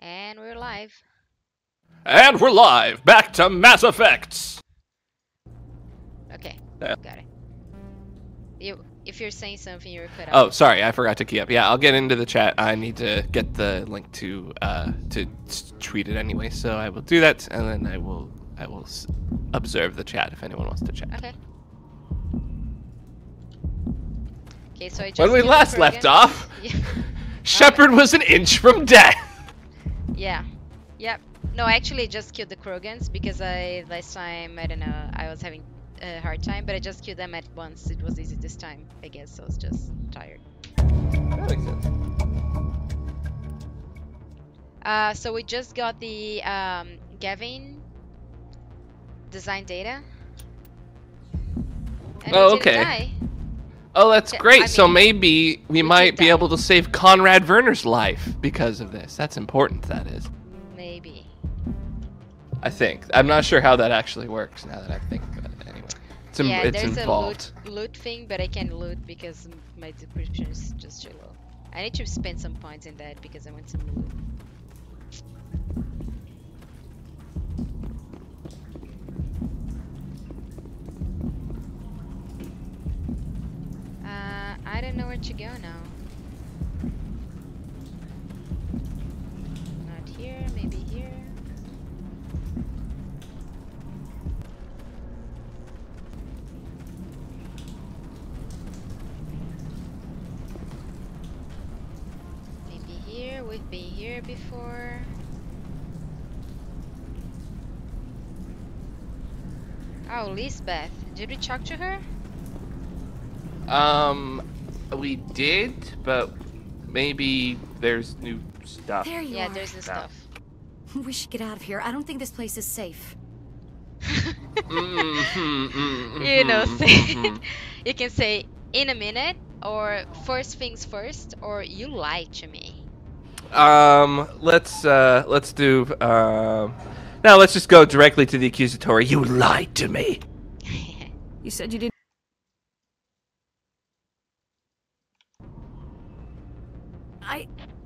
And we're live. And we're live! Back to Mass Effects! Okay, Yeah. got it. If you're saying something, you're cut Oh, off. sorry, I forgot to key up. Yeah, I'll get into the chat. I need to get the link to tweet it anyway, so I will do that, and then I will observe the chat if anyone wants to chat. Okay. Okay, so I just When we killed last the left Krogan. off, Yeah. Shepard was an inch from death. Yeah. Yep. No, I actually just killed the Krogans because last time, I don't know, I was having a hard time, but I just killed them at once. It was easy this time, I guess. I was just tired. That makes sense. So we just got the Gavin design data. And Oh, we didn't okay. die. Oh, that's great. I So mean, maybe we might be die. able to save Conrad Werner's life because of this. That's important, that is. Maybe. I think. I'm not sure how that actually works now that I think about it anyway. Yeah, It's there's involved. a loot thing, but I can't loot because my description is just too low. I need to spend some points in that because I want some loot. I don't know where to go now. Not here, maybe here. Maybe here, we've been here before. Oh, Lisbeth, did we talk to her? We did, but maybe there's new stuff. There you Yeah, are. there's the stuff. We should get out of here. I don't think this place is safe. You know, say, you can say in a minute, or first things first, or you lied to me. Let's do, now let's just go directly to the accusatory. You lied to me. You said you didn't.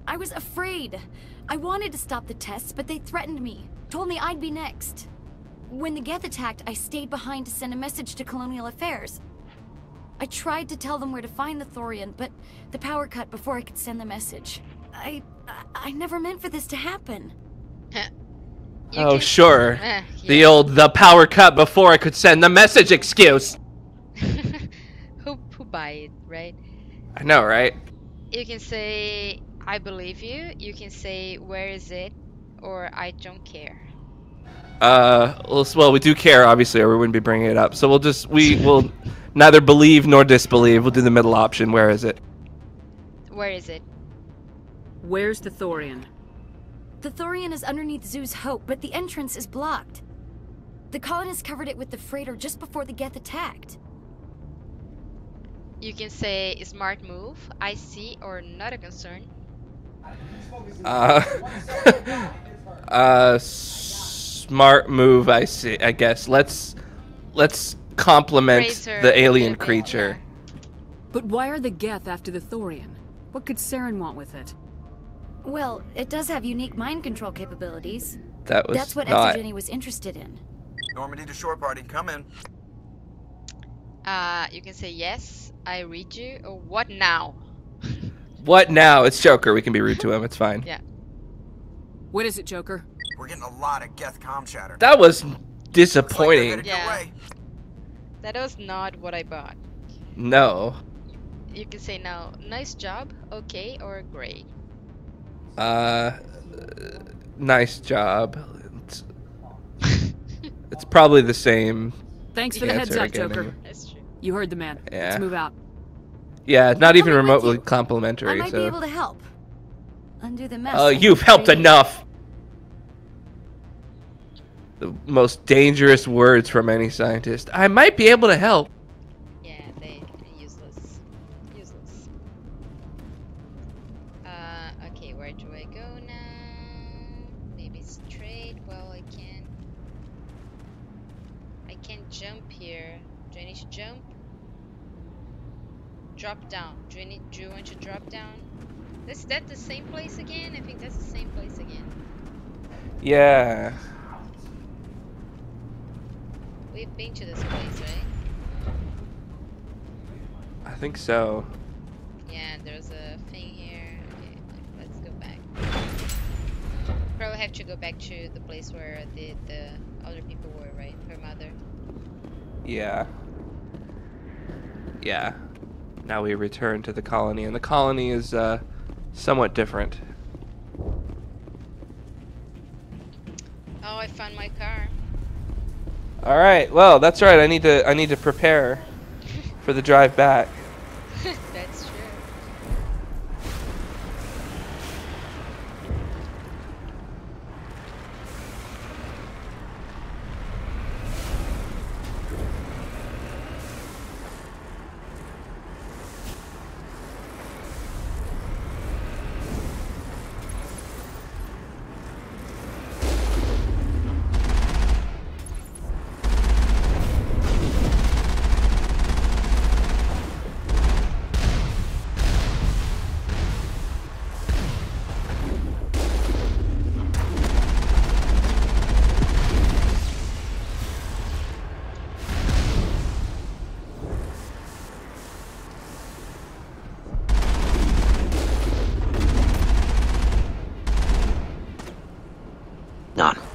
I was afraid. I wanted to stop the tests, but they threatened me. Told me I'd be next. When the Geth attacked, I stayed behind to send a message to Colonial Affairs. I tried to tell them where to find the Thorian, but the power cut before I could send the message. I never meant for this to happen. Oh, sure. The Yeah. the power cut before I could send the message excuse. Who buy it, right? I know, right? You can say I believe you. You can say where is it, or I don't care. Well, we do care, obviously, or we wouldn't be bringing it up. So we will neither believe nor disbelieve. We'll do the middle option. Where is it? Where is it? Where's the Thorian? The Thorian is underneath Zoo's Hope, but the entrance is blocked. The colonists covered it with the freighter just before the Geth attacked. You can say smart move. I see, or not a concern. Smart move. I see. I guess let's compliment Praise her the a alien little bit, creature. But why are the Geth after the Thorian? What could Sarren want with it? Well, it does have unique mind control capabilities. That was That's what not. Exogene was interested in. Normandy to shore party, come in. You can say yes. I read you. Or what now? What now? It's Joker. We can be rude to him. It's fine. Yeah. What is it, Joker? We're getting a lot of Geth comm chatter. That was Looks like they're disappointing. headed your Yeah. way. That was not what I bought. No. You can say now, nice job, okay, or great. Nice job. It's probably the same. Thanks for the heads answer up, again, Joker. anyway. That's true. You heard the man. Yeah. Let's move out. Yeah, not even Coming with remotely you. I complimentary. might be So. able to help. Undo the mess. Oh, and you've helped create- enough. The most dangerous words from any scientist. I might be able to help. Yeah, they're useless. Useless. Okay, where do I go now? Maybe straight. Well, I can jump here. Do I need to jump? Drop down. Do you want to drop down? Is that the same place again? I think that's the same place again. Yeah. We've been to this place, right? I think so. Yeah, there's a thing here. Okay, let's go back. Probably have to go back to the place where the other people were, right? Her mother. Yeah. Yeah. Now we return to the colony, and the colony is somewhat different. Oh, I found my car. All right. Well, that's right. I need to prepare for the drive back. That's true.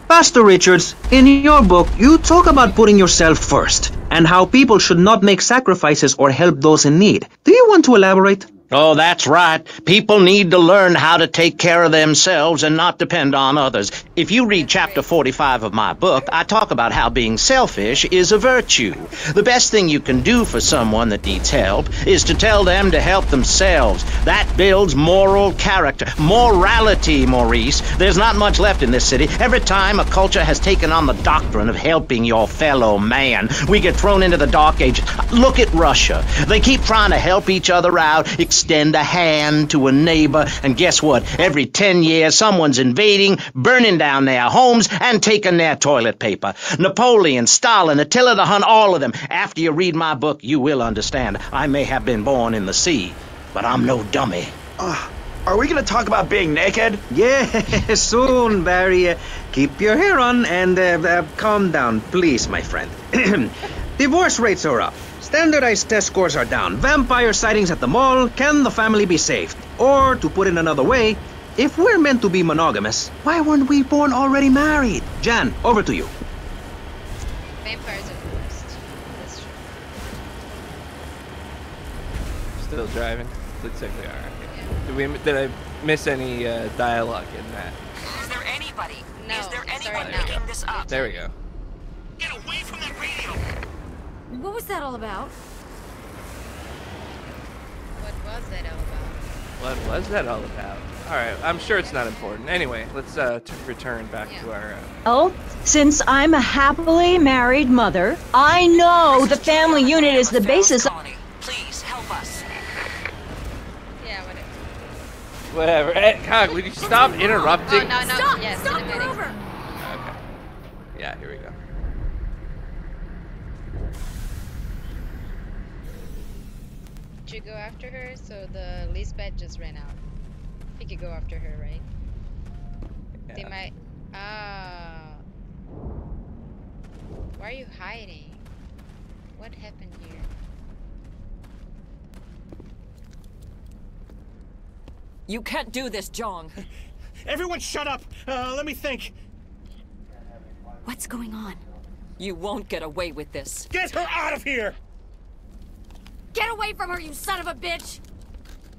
Pastor Richards, in your book, you talk about putting yourself first, and how people should not make sacrifices or help those in need. Do you want to elaborate? Oh, that's right. People need to learn how to take care of themselves and not depend on others. If you read chapter 45 of my book, I talk about how being selfish is a virtue. The best thing you can do for someone that needs help is to tell them to help themselves. That builds moral character. Morality, Maurice. There's not much left in this city. Every time a culture has taken on the doctrine of helping your fellow man, we get thrown into the dark ages. Look at Russia. They keep trying to help each other out, extend a hand to a neighbor, and guess what? Every 10 years, someone's invading, burning down their homes, and taking their toilet paper. Napoleon, Stalin, Attila the Hun, all of them. After you read my book, you will understand. I may have been born in the sea, but I'm no dummy. Are we gonna talk about being naked? Yeah, soon, Barry. Keep your hair on and calm down, please, my friend. Divorce rates are up. Standardized test scores are down. Vampire sightings at the mall. Can the family be saved? Or, to put it another way, if we're meant to be monogamous, why weren't we born already married? Jan, over to you. Vampires are the worst. That's true. Still driving. Looks like we are. Yeah. Did I miss any dialogue in that? Is there anybody? No, Is there sorry, anyone no. picking this up? There we go. Get away from that radio! What was that all about? What was that all about? What was that all about? All right, I'm sure it's not important. Anyway, let's return back to our. Oh, since I'm a happily married mother, I know the family unit is the basis of... Colony. Please help us. Yeah, whatever. Whatever. Hey, God, would you stop interrupting? Oh, no, no. Stop! Yes, Stop! cinematic. You're over! Okay. Yeah, here we go. Did you go after her? So the Lisbeth just ran out. You could go after her, right? Yeah. They might. Ah. Why are you hiding? What happened here? You can't do this, Jong. Everyone shut up! Let me think. What's going on? You won't get away with this. Get her out of here! Get away from her, you son of a bitch!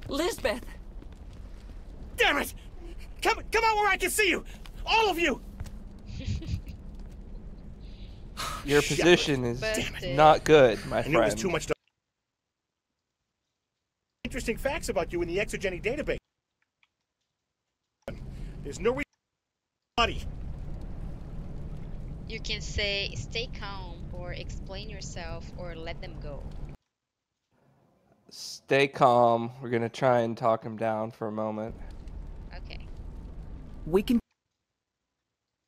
Lisbeth! Damn it! Come out where I can see you! All of you! Your position is Busted. not good, my I friend. knew it was too much to... Interesting facts about you in the Exogene database. There's no reason buddy. You can say stay calm or explain yourself or let them go. Stay calm. We're gonna try and talk him down for a moment. Okay. We can...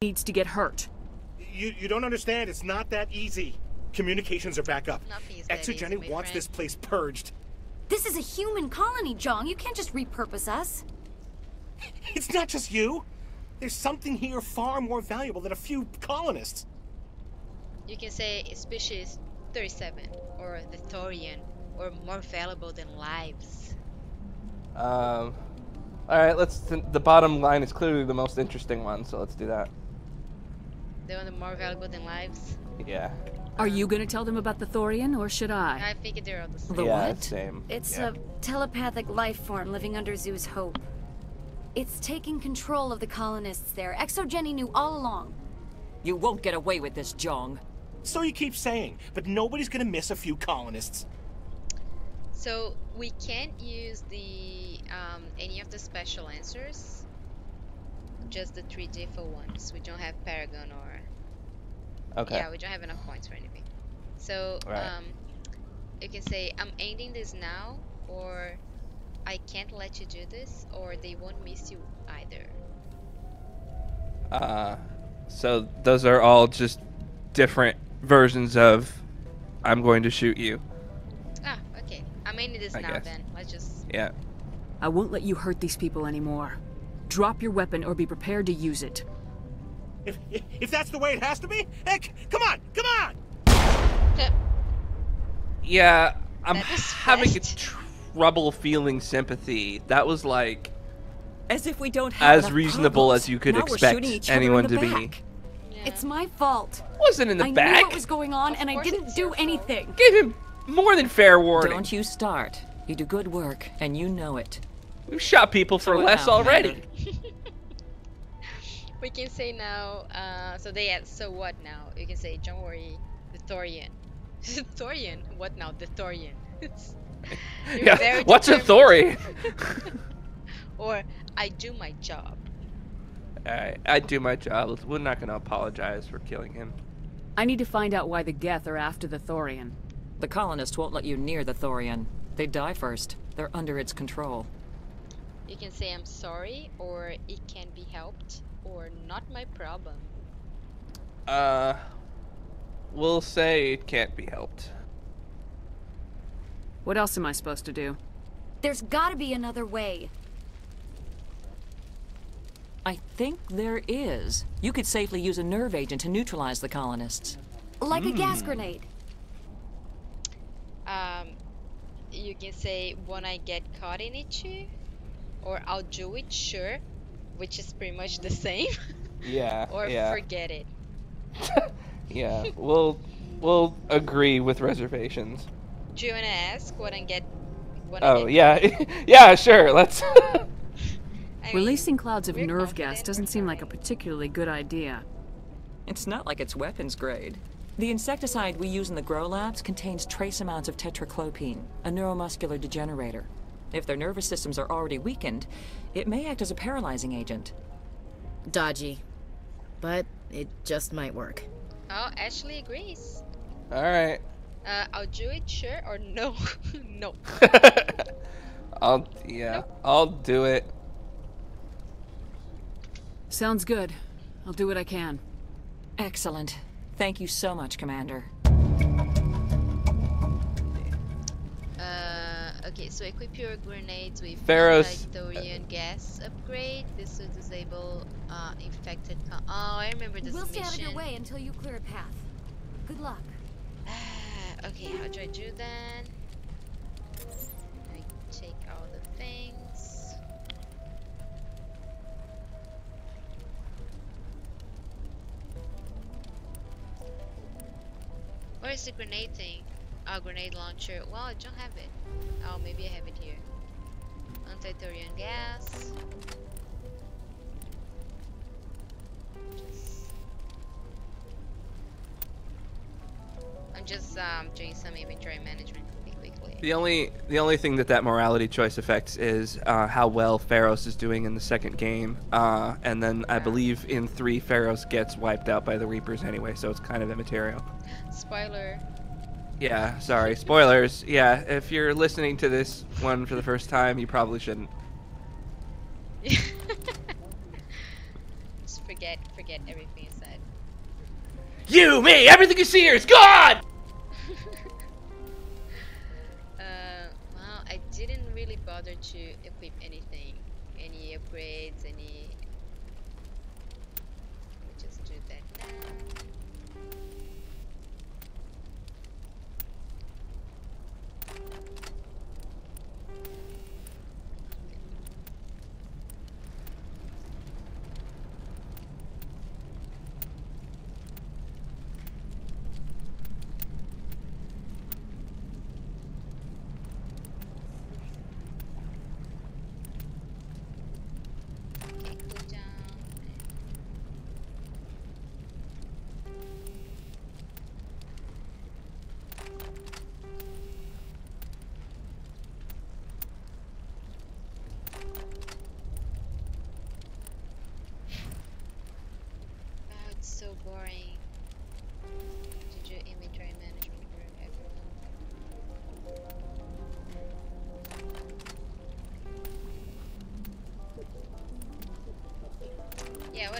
needs to get hurt. You don't understand. It's not that easy. Communications are back up. Nothing is that easy, Exogene my wants friend. this place purged. This is a human colony, Jong. You can't just repurpose us. It's not just you. There's something here far more valuable than a few colonists. You can say species 37 or the Thorian or more valuable than lives. All right, the bottom line is clearly the most interesting one, so let's do that. The one more valuable than lives? Yeah. Are you gonna tell them about the Thorian, or should I? I think they're all the same. The Yeah, what? same. It's Yeah. a telepathic life form living under Zoo's hope. It's taking control of the colonists there. Exogene knew all along. You won't get away with this, Jong. So you keep saying, but nobody's gonna miss a few colonists. So we can't use the any of the special answers. Just the 3 default ones. We don't have Paragon or Okay. yeah, we don't have enough points for anything. So Right. you can say I'm ending this now, or I can't let you do this, or they won't miss you either. So those are all just different versions of I'm going to shoot you. Ah, okay. I'm ending this I now guess. then. Let's just Yeah. I won't let you hurt these people anymore. Drop your weapon or be prepared to use it. If that's the way it has to be, heck, come on, come on! Yeah, I'm That was having fast. trouble feeling sympathy. That was like As if we don't have as enough reasonable problems. as you could Now we're expect shooting each other in anyone the to be. back. yeah. It's my fault. Wasn't in the I back. knew what was going on, and I course didn't it's do your fault. anything. Gave him more than fair warning. Don't you start. You do good work, and you know it. We've shot people for Throw it less out, already. Commander. We can say now, so they ask, so what now? You can say, don't worry, the Thorian. Thorian? What now? The Thorian. You're Yeah. very What's a determined. Thori? Or, I do my job. Alright, I do my job. We're not gonna apologize for killing him. I need to find out why the Geth are after the Thorian. The colonists won't let you near the Thorian. They die first. They're under its control. You can say, I'm sorry, or it can be helped, or not my problem. We'll say it can't be helped. What else am I supposed to do? There's gotta be another way. I think there is. You could safely use a nerve agent to neutralize the colonists. Like a gas grenade. You can say, when I get caught in it too, or I'll do it, sure, which is pretty much the same, Yeah. or yeah. forget it. Yeah. We'll agree with reservations. Do you wanna ask when I get? When Oh I get yeah. Yeah. Sure. Let's. I mean, Releasing clouds of we're nerve gas confident doesn't we're seem like a fine. particularly good idea. It's not like it's weapons grade. The insecticide we use in the grow labs contains trace amounts of tetraclopine, a neuromuscular degenerator. If their nervous systems are already weakened, it may act as a paralyzing agent. Dodgy. But it just might work. Oh, Ashley agrees. All right. I'll do it, sure, or no, no. I'll do it. Sounds good. I'll do what I can. Excellent. Thank you so much, Commander. Okay, so equip your grenades with Feros. anti-Thorian gas upgrade. This will disable infected. Oh, I remember this We'll stay mission. out of your way until you clear a path. Good luck. Okay, how do I do that? I take all the things. Where is the grenade thing? Oh, grenade launcher. Well, I don't have it. Oh, maybe I have it here. Anti-Thorian gas. I'm just doing some inventory management quickly. The only thing that morality choice affects is how well Feros is doing in the second game, and then I believe in 3 Feros gets wiped out by the Reapers anyway, so it's kind of immaterial. Spoiler. Yeah, sorry, spoilers. Yeah, if you're listening to this one for the first time, you probably shouldn't. Just forget everything you said. You, me, everything you see here is gone! Well, I didn't really bother to equip anything. Any upgrades, any...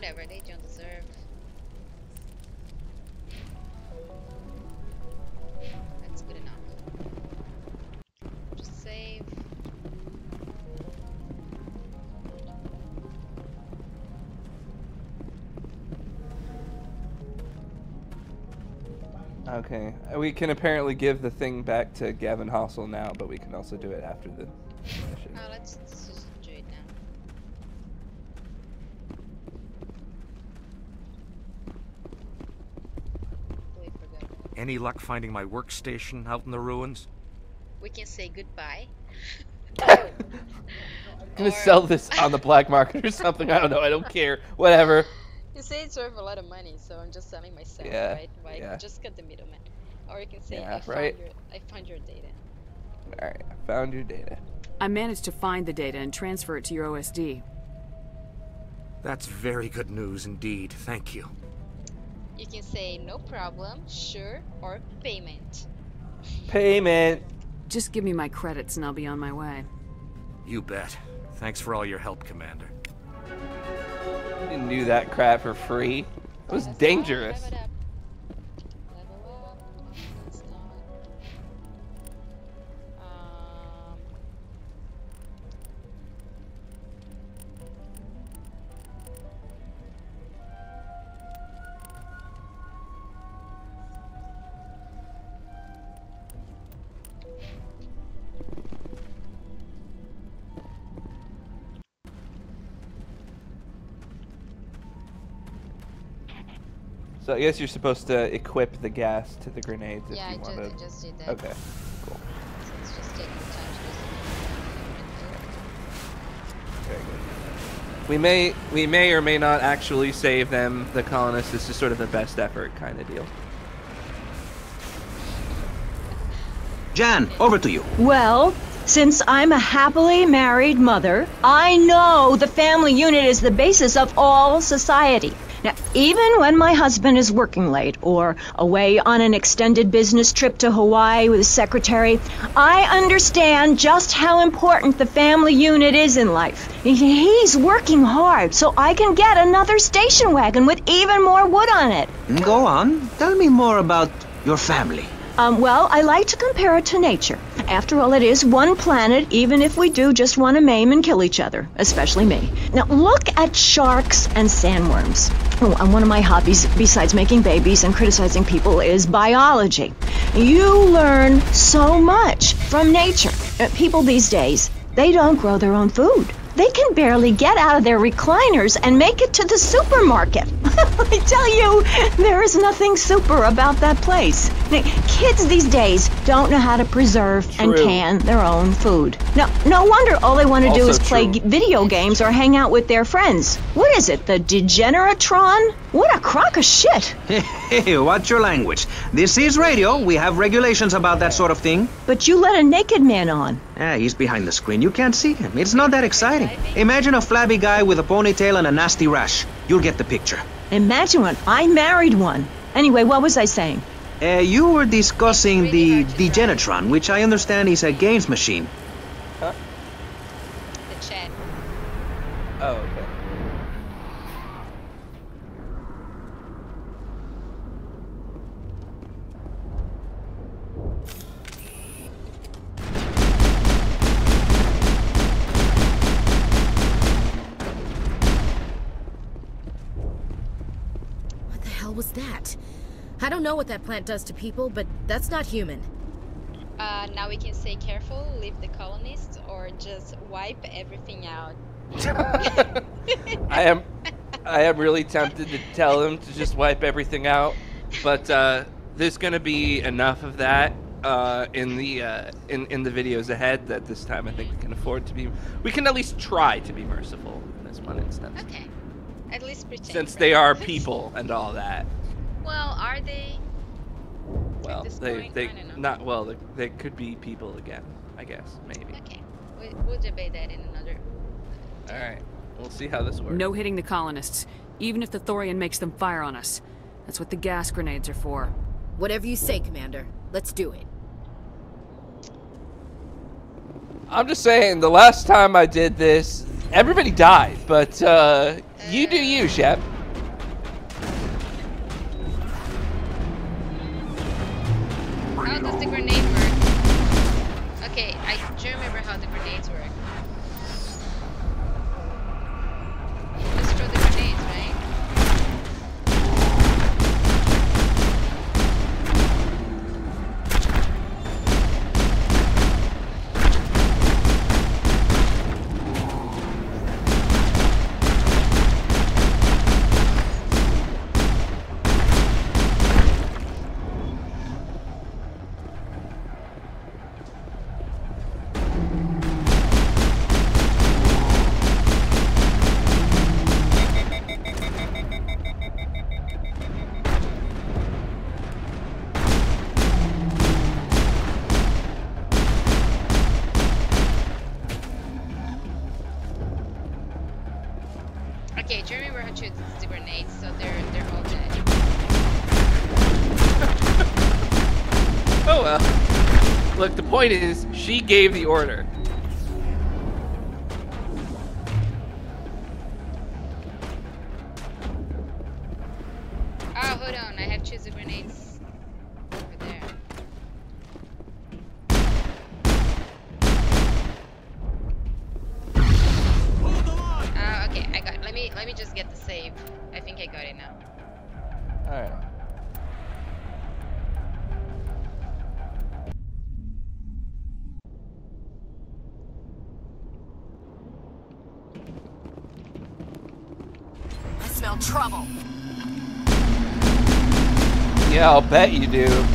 whatever, they don't deserve. That's good enough. Just save. Okay, we can apparently give the thing back to Gavin Hossel now, but we can also do it after the mission. Oh, let's just do it now. Totally forgot. Any luck finding my workstation out in the ruins? We can say goodbye. I'm gonna sell this on the black market or something. I don't know. I don't care. Whatever. You say it's worth a lot of money, so I'm just selling myself, Yeah, right? Like, yeah. just cut the middleman. Or you can say, Yeah, I found your data. Alright, I found your data. I managed to find the data and transfer it to your OSD. That's very good news indeed. Thank you. You can say, no problem, sure, or payment. Payment! Just give me my credits and I'll be on my way. You bet. Thanks for all your help, Commander. Didn't do that crap for free. It was dangerous. Level up. That's not. So I guess you're supposed to equip the gas to the grenades if Yeah, you want I to. just did that. Okay, cool. So it's just taking time to Very good. We may or may not actually save them, the colonists. It's just sort of a best effort kind of deal. Jan, over to you. Well, since I'm a happily married mother, I know the family unit is the basis of all society. Now, even when my husband is working late or away on an extended business trip to Hawaii with his secretary, I understand just how important the family unit is in life. He's working hard so I can get another station wagon with even more wood on it. Go on. Tell me more about your family. Well, I like to compare it to nature. After all, it is one planet, even if we do just want to maim and kill each other, especially me. Now, look at sharks and sandworms. Oh, and one of my hobbies, besides making babies and criticizing people, is biology. You learn so much from nature. People these days, they don't grow their own food. They can barely get out of their recliners and make it to the supermarket. I tell you, there is nothing super about that place. Kids these days don't know how to preserve and can their own food. No wonder all they want to do is play video games or hang out with their friends. What is it, the Degeneratron? What a crock of shit. Hey, watch your language. This is radio. We have regulations about that sort of thing. But you let a naked man on. He's behind the screen. You can't see him. It's not that exciting. Imagine a flabby guy with a ponytail and a nasty rash. You'll get the picture. Imagine one. I married one. Anyway, what was I saying? You were discussing the Degenetron, which I understand is a games machine. Huh? The chat. Oh, okay. What the hell was that? I don't know what that plant does to people, but that's not human. Now we can say careful, leave the colonists, or just wipe everything out. I am really tempted to tell him to just wipe everything out, but there's gonna be enough of that in the videos ahead that this time I think we can afford to be. We can at least try to be merciful in this one instance. Okay, at least pretend. Since they are people and all that. Well, are they? Well, they not well. They could be people again, I guess, maybe. Okay, we'll debate that in another. All right, we'll see how this works. No hitting the colonists, even if the Thorian makes them fire on us. That's what the gas grenades are for. Whatever you say, Commander. Let's do it. I'm just saying, the last time I did this, everybody died, but you do you, Shep. How does the grenade work? Okay, I do remember how the grenades work. You just throw the grenades, right? Okay, Jeremy were shoots the grenades, so they're all dead. Oh well. Look, the point is, she gave the order. Oh, hold on, I have choose the grenades over there. Oh, okay, I got it. Let me just get the save. I think I got it now. Alright. I smell trouble. Yeah, I'll bet you do.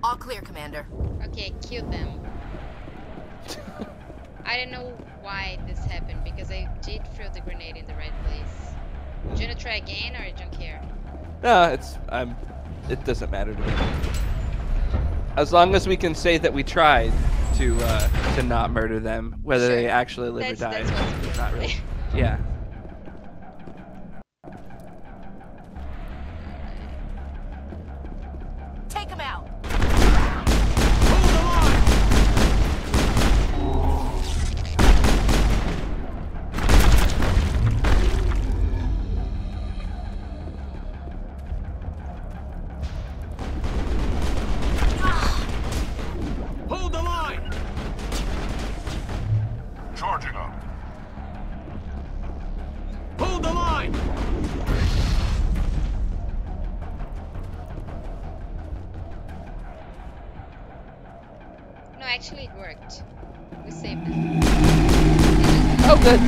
All clear, Commander. Okay, kill them. I don't know why this happened, because I did throw the grenade in the right place. Do you wanna try again, or you don't care? No, it doesn't matter to me. As long as we can say that we tried to not murder them, whether they actually live or die. That's not really. Yeah. Take him out. Hold the line! Charging up. Hold the line! No, actually it worked. We saved them. Oh, good.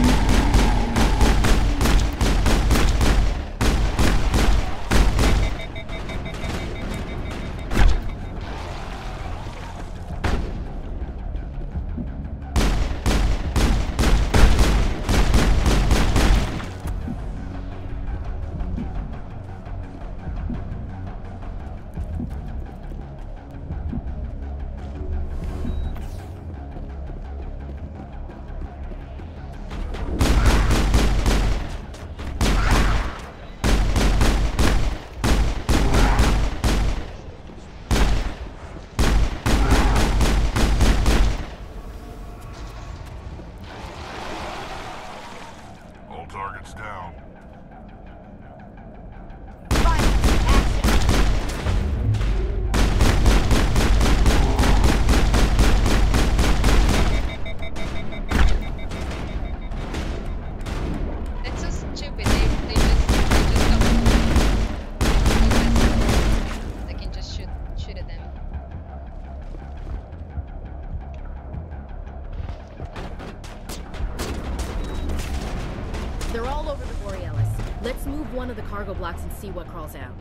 They're all over the Borealis. Let's move one of the cargo blocks and see what crawls out.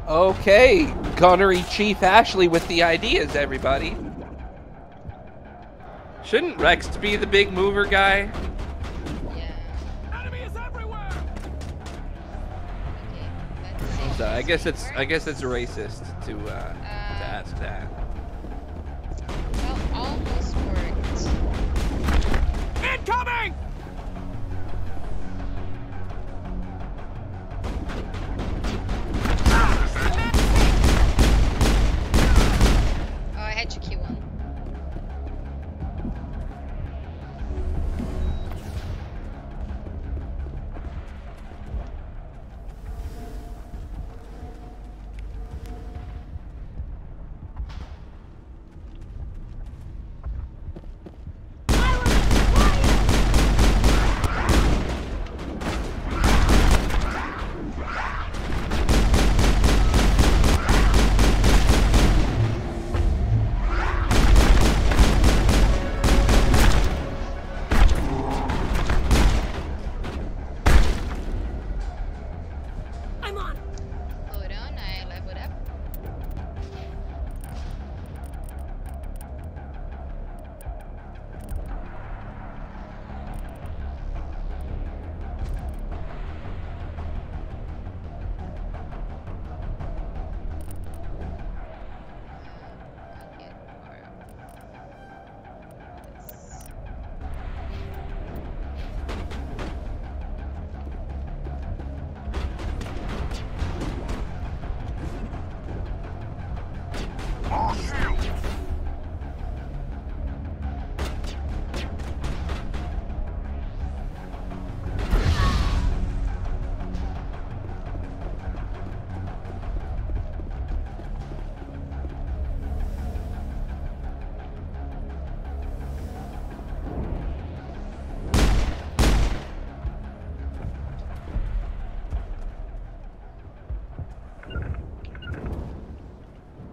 Okay, Gunnery Chief Ashley with the ideas, everybody. Shouldn't Rex be the big mover guy? Yeah. Enemy is everywhere. Okay. Let's see. So I guess it's racist to ask that. Well, almost worked. Incoming! Oh, I had to kill one.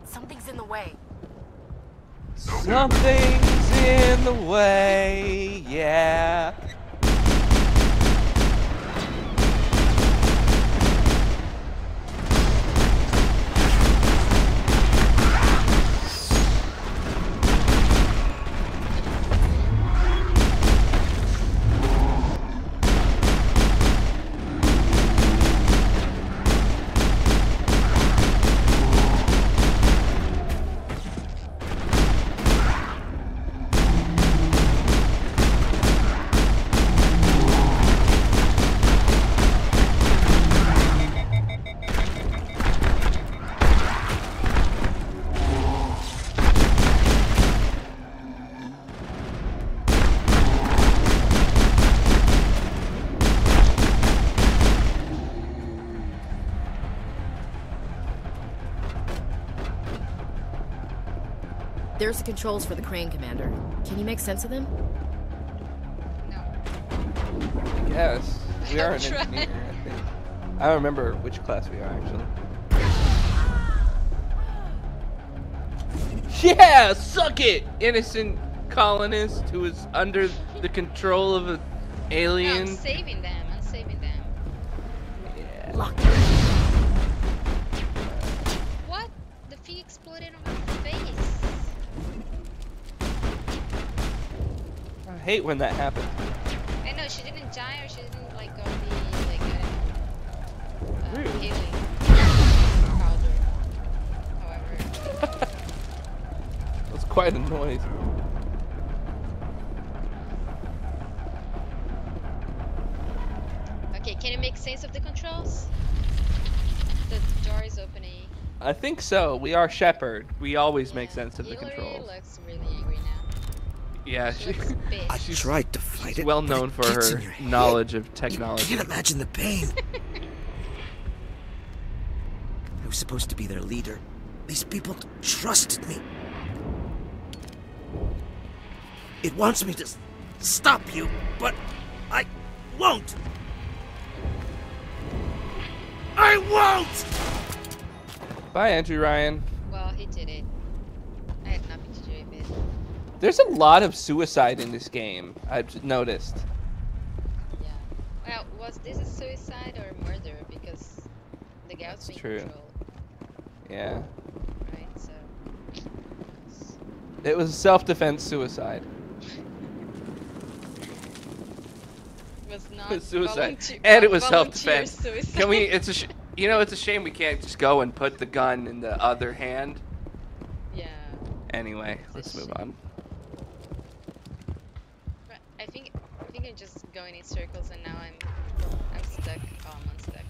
Something's in the way. Something's in the way, yeah. There's the controls for the crane, Commander. Can you make sense of them? Yes, we are an engineer, I think. I don't remember which class we are, actually. Yeah, suck it! Innocent colonist who is under the control of an alien. No, I'm saving them. I'm saving them. Yeah. Locked. What? The fee exploded on my face. I hate when that happens. I know, she didn't die or she didn't like go the like healing powder. However. That's quite a noise. Okay, can you make sense of the controls? The door is opening. I think so. We are Shepherd. We always make sense of the Hillary controls. looks really angry now. Yeah, I tried to fight she's it. well known for her knowledge of technology. You can't imagine the pain. I was supposed to be their leader. These people trusted me. It wants me to stop you, but I won't. I won't! Bye, Andrew Ryan. Well, he did it. I had nothing to do with it. There's a lot of suicide in this game, I've noticed. was this a suicide or murder? Because the guy was being controlled. Yeah. Right, so... It was self-defense suicide. It was not It was suicide. volunteer, And it was volunteer self-defense. suicide. Can we, it's a you know, it's a shame we can't just go and put the gun in the other hand. Yeah. Anyway, let's move on. But I think I'm just going in circles and now I'm stuck. Oh, I'm unstuck.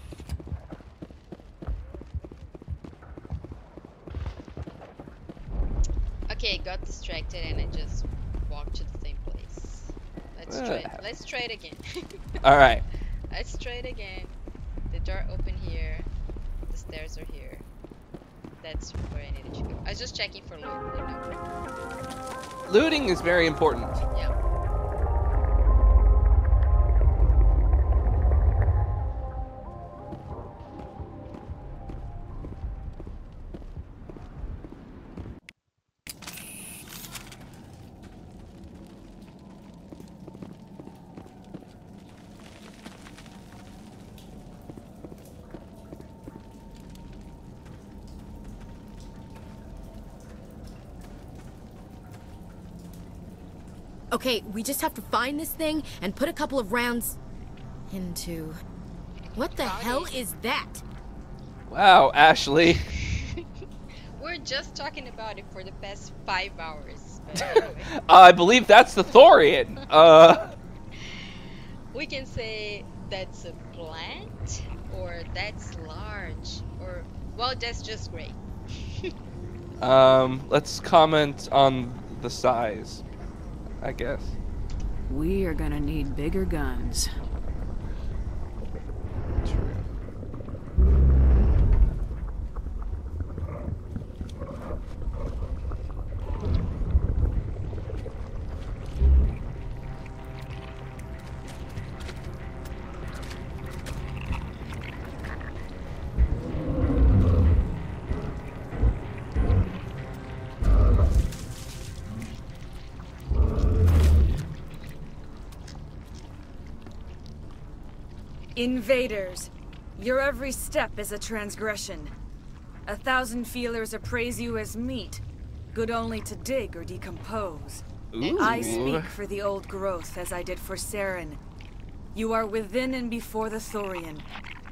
Okay, got distracted and I just walked to the same place. Let's try it. Let's try it again. All right. Let's try it again. The door open here. The stairs are here. That's where I needed to go. I was just checking for loot, you know. Looting is very important. Yeah. Okay, we just have to find this thing and put a couple of rounds into... What the hell is that? Wow, Ashley. We're just talking about it for the past 5 hours. But anyway. I believe that's the thorian. We can say that's a plant, or that's large, or... Well, that's just great. Let's comment on the size, I guess. We are gonna need bigger guns. True. Invaders, your every step is a transgression. 1,000 feelers appraise you as meat, good only to dig or decompose. Ooh. I speak for the old growth as I did for Sarren. You are within and before the Thorian.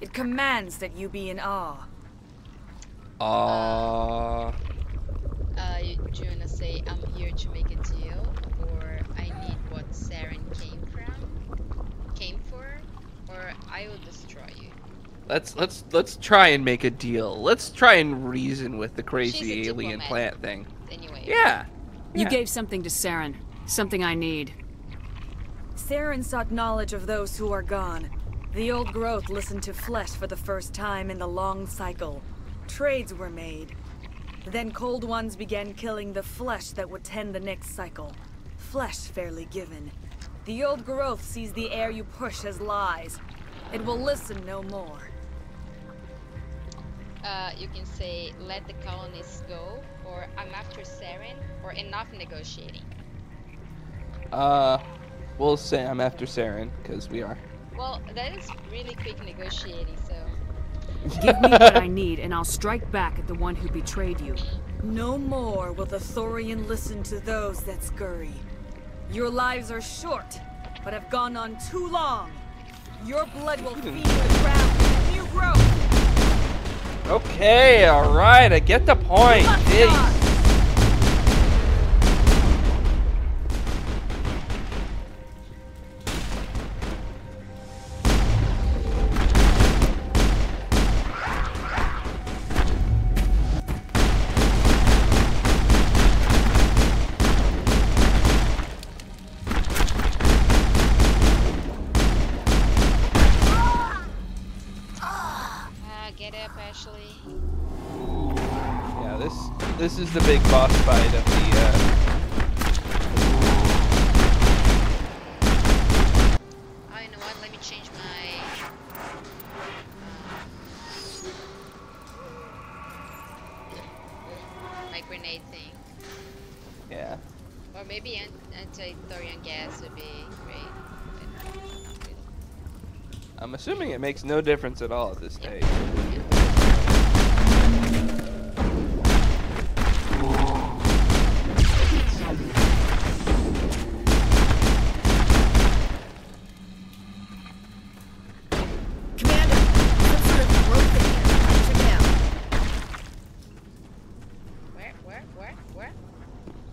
It commands that you be in awe. Do you wanna say I'm here to make a deal, or I need what Sarren came for, or I will destroy you? Let's try and make a deal. Let's try and reason with the crazy She's a alien diplomat. plant thing. Anyway. Yeah. You gave something to Sarren. Something I need. Sarren sought knowledge of those who are gone. The old growth listened to flesh for the first time in the long cycle. Trades were made. Then cold ones began killing the flesh that would tend the next cycle. Flesh fairly given. The old growth sees the air you push as lies. It will listen no more. You can say, let the colonists go, or I'm after Sarren, or enough negotiating. We'll say I'm after Sarren, because we are. Well, that is really quick negotiating, so... Give me what I need, and I'll strike back at the one who betrayed you. No more will the Thorian listen to those that scurry. Your lives are short, but have gone on too long. Your blood will feed the ground with new growth. Okay, alright, I get the point. Jeez. Get up, Ashley. Yeah, this is the big boss fight of the Oh, you know what? Let me change my grenade thing. Yeah. Or maybe anti-thorian gas would be great. But not really. I'm assuming it makes no difference at all at this stage. Commander, some sort of growth in here. Check it out.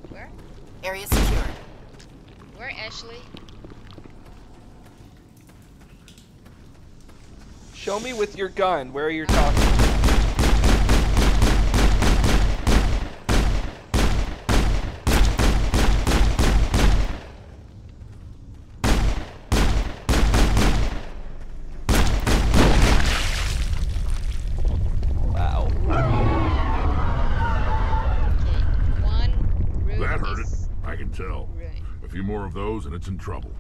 Where? Area secure. Where, Ashley? Show me with your gun where you're talking. Wow. Okay, one room. That hurt it. I can tell. Ruined. A few more of those and it's in trouble.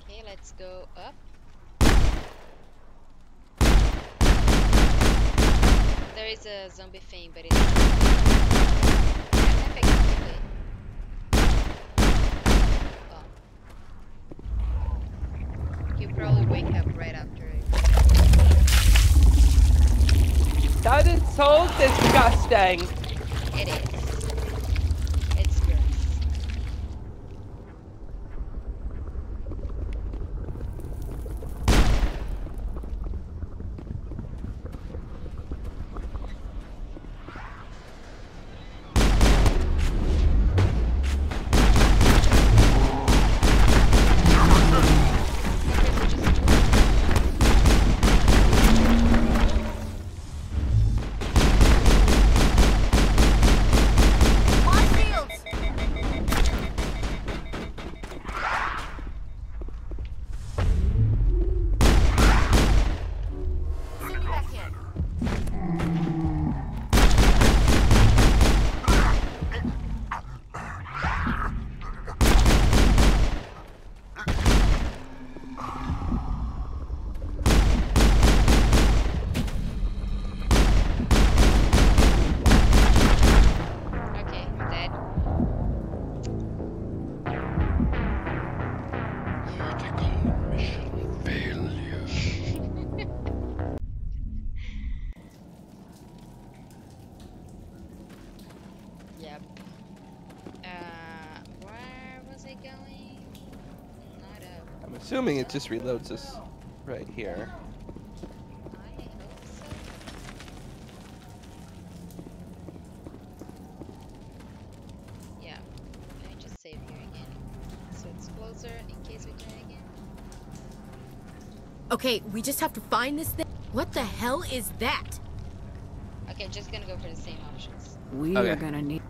Okay, let's go up. There is a zombie thing, but it's effectively. Oh. He'll probably wake up right after it. That is so disgusting. It is. It's gross. Assuming it just reloads us right here. Yeah, I just save here again. So it's closer in case we try again. Okay, we just have to find this thing. What the hell is that? Okay, just gonna go for the same options. We are gonna need...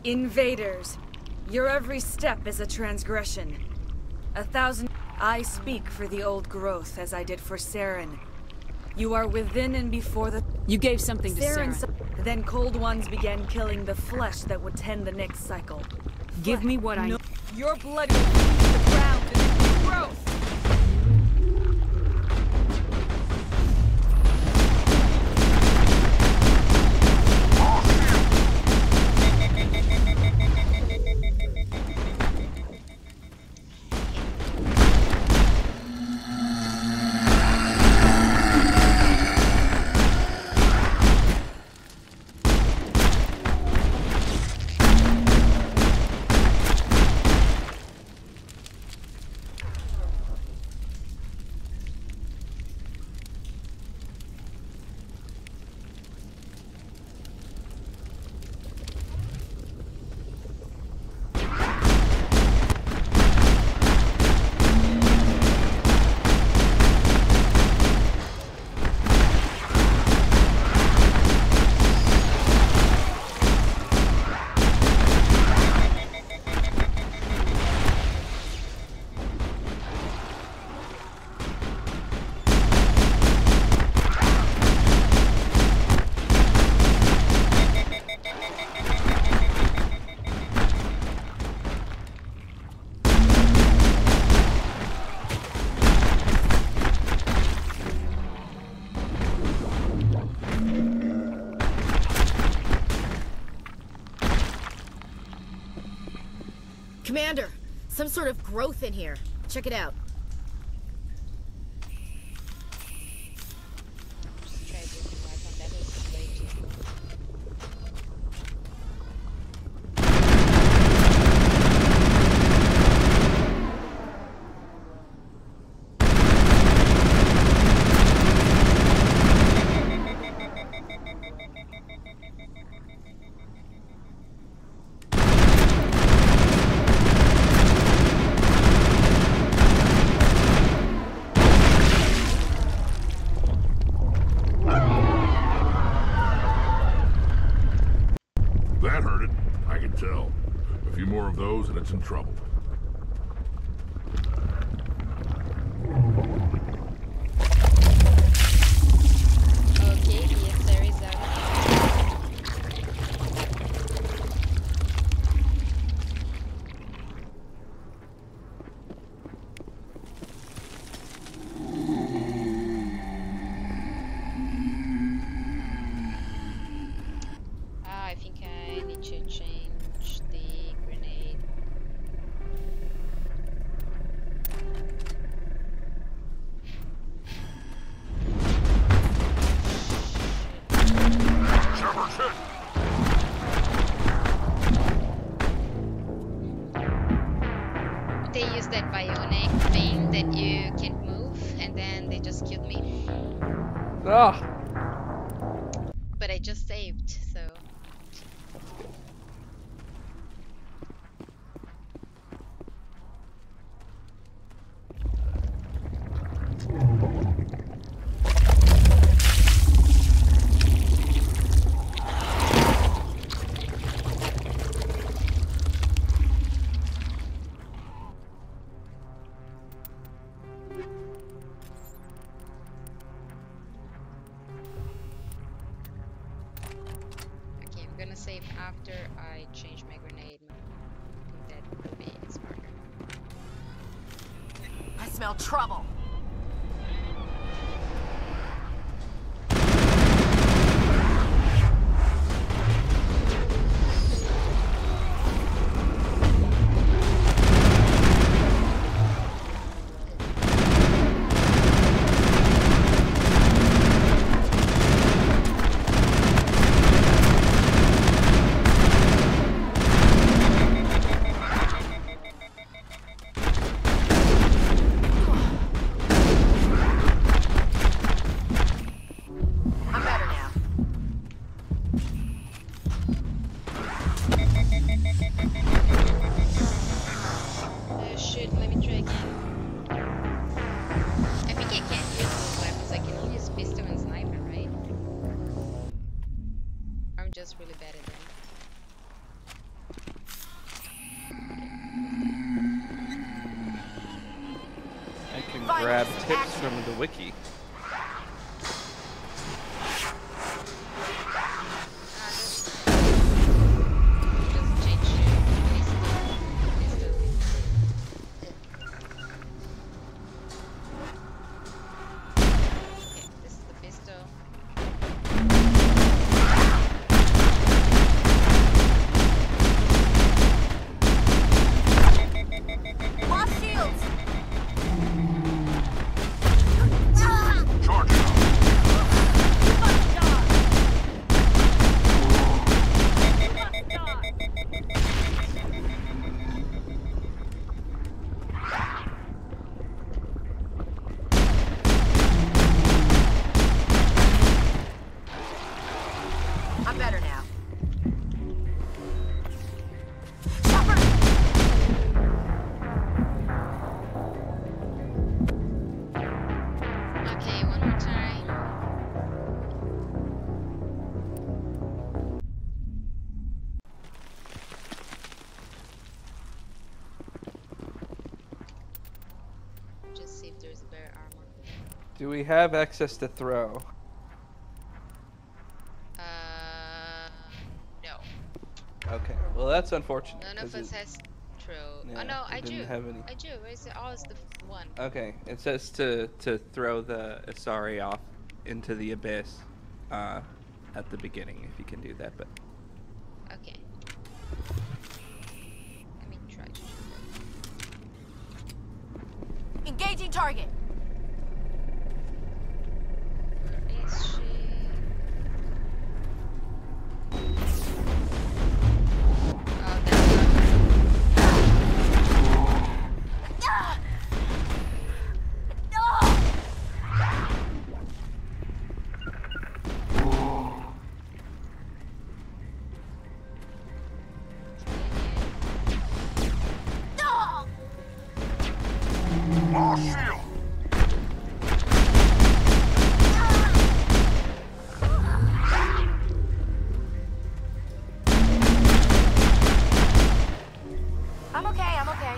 Invaders, your every step is a transgression. 1,000... I speak for the old growth as I did for Sarren. You are within and before the... You gave something to Sarren. Then cold ones began killing the flesh that would tend the next cycle. Give me what I... Your blood will leave the ground in the new growth! Commander, some sort of growth in here. Check it out. Try to remark on that was way too slow. That hurt it. I can tell. A few more of those and it's in trouble. Okay, yes, there is that. I think I need to change the grenade. Shepherd's hit! They use that bionic thing that you can't move, and then they just killed me. Ah. But I just saved, so. Okay, I'm gonna save after I change my grenade. I think that would be smarter. I smell trouble. I'm better now. Shit, let me try again. I think I can't use those weapons. I can only use pistol and sniper, right? I'm just really bad at them. I can grab tips from the wiki. Just change pistol. Okay, this is the pistol. Lost shields! Charge it! I'm better now. Okay, one more time. Just see if there's better armor. Do we have access to throw? No. Okay, well that's unfortunate. None of 'cause us has throw. yeah, Oh no, it I do. didn't have any. I do. Where's it? Oh, it's the one. Okay, it says to throw the Asari off into the abyss at the beginning, if you can do that, but Okay. Let me try to. Changing target. Where is she? Oh, that's not Oh, shield! I'm okay, I'm okay.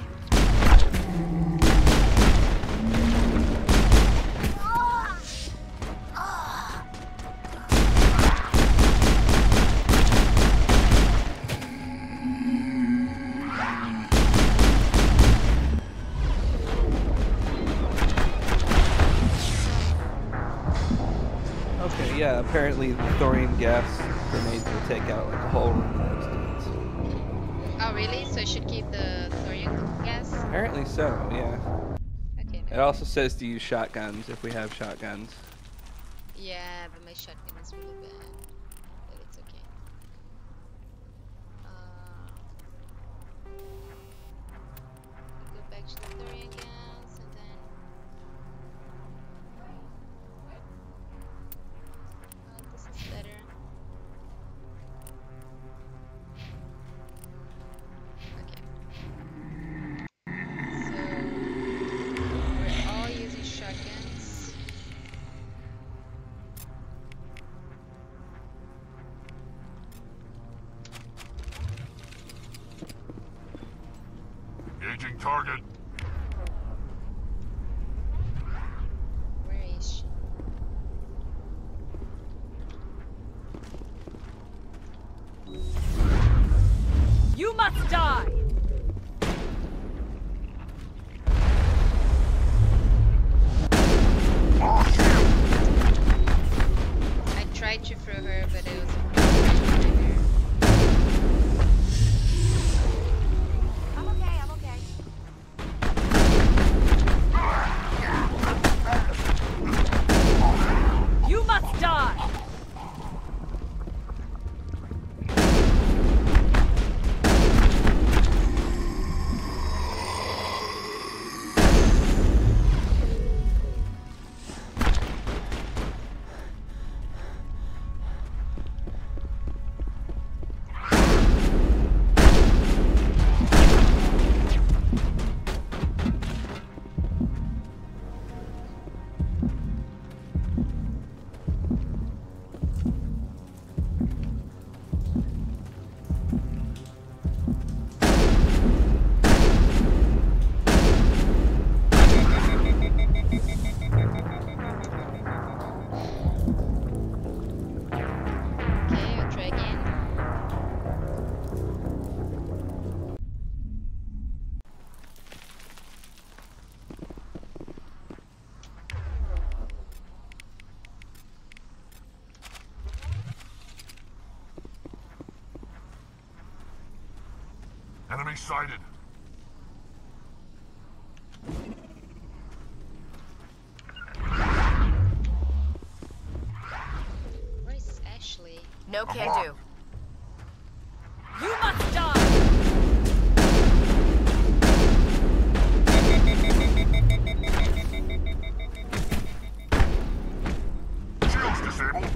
Okay, yeah, apparently the thorium gas grenades will take out like a whole room of those dudes. Oh, really? So I should keep the thorium gas? Apparently so, yeah. Okay. It also says to use shotguns if we have shotguns. Yeah, but my shotgun is really bad. But it's okay. Go back to the thorium gas and then. Oh, this is better. Okay. So we're all using shotguns. Engaging target. Where is she? You must die! I tried to throw her, but it was. I'm okay, I'm okay. You must die! Okay, I'll try again. Enemy sighted. Where is Ashley? No can do. You must die! Shields disabled.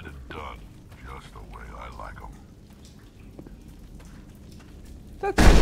said and done, just the way I like them. That's it.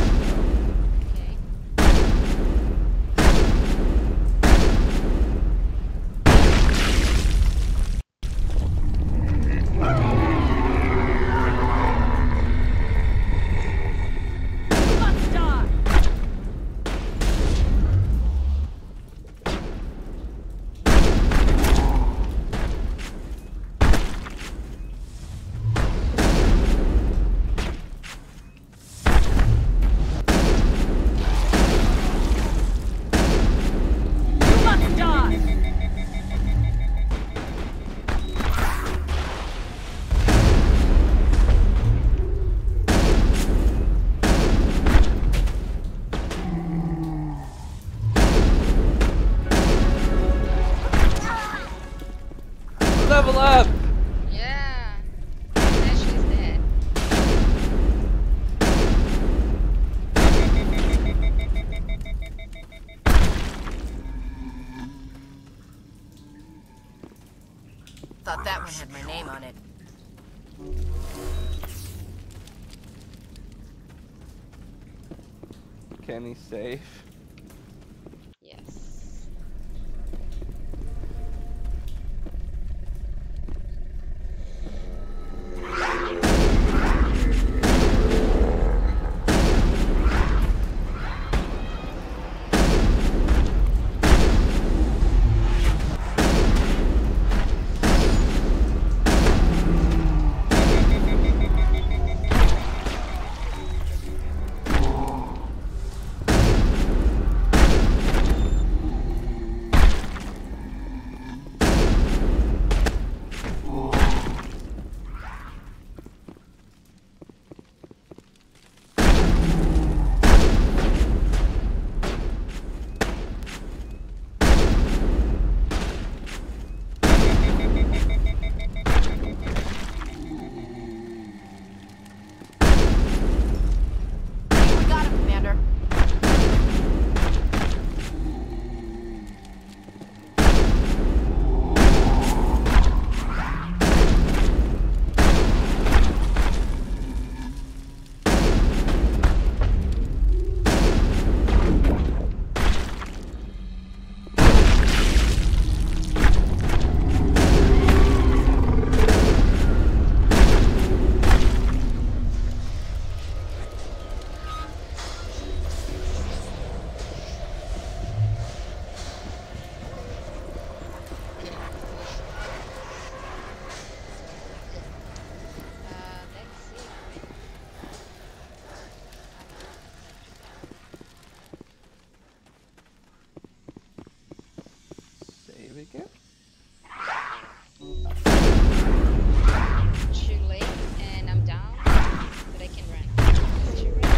Level up! Yeah. Ashley's dead. Thought that one had my name on it. Kenny's safe. Yes. Again? Too late, and I'm down, but I can run. It's too late.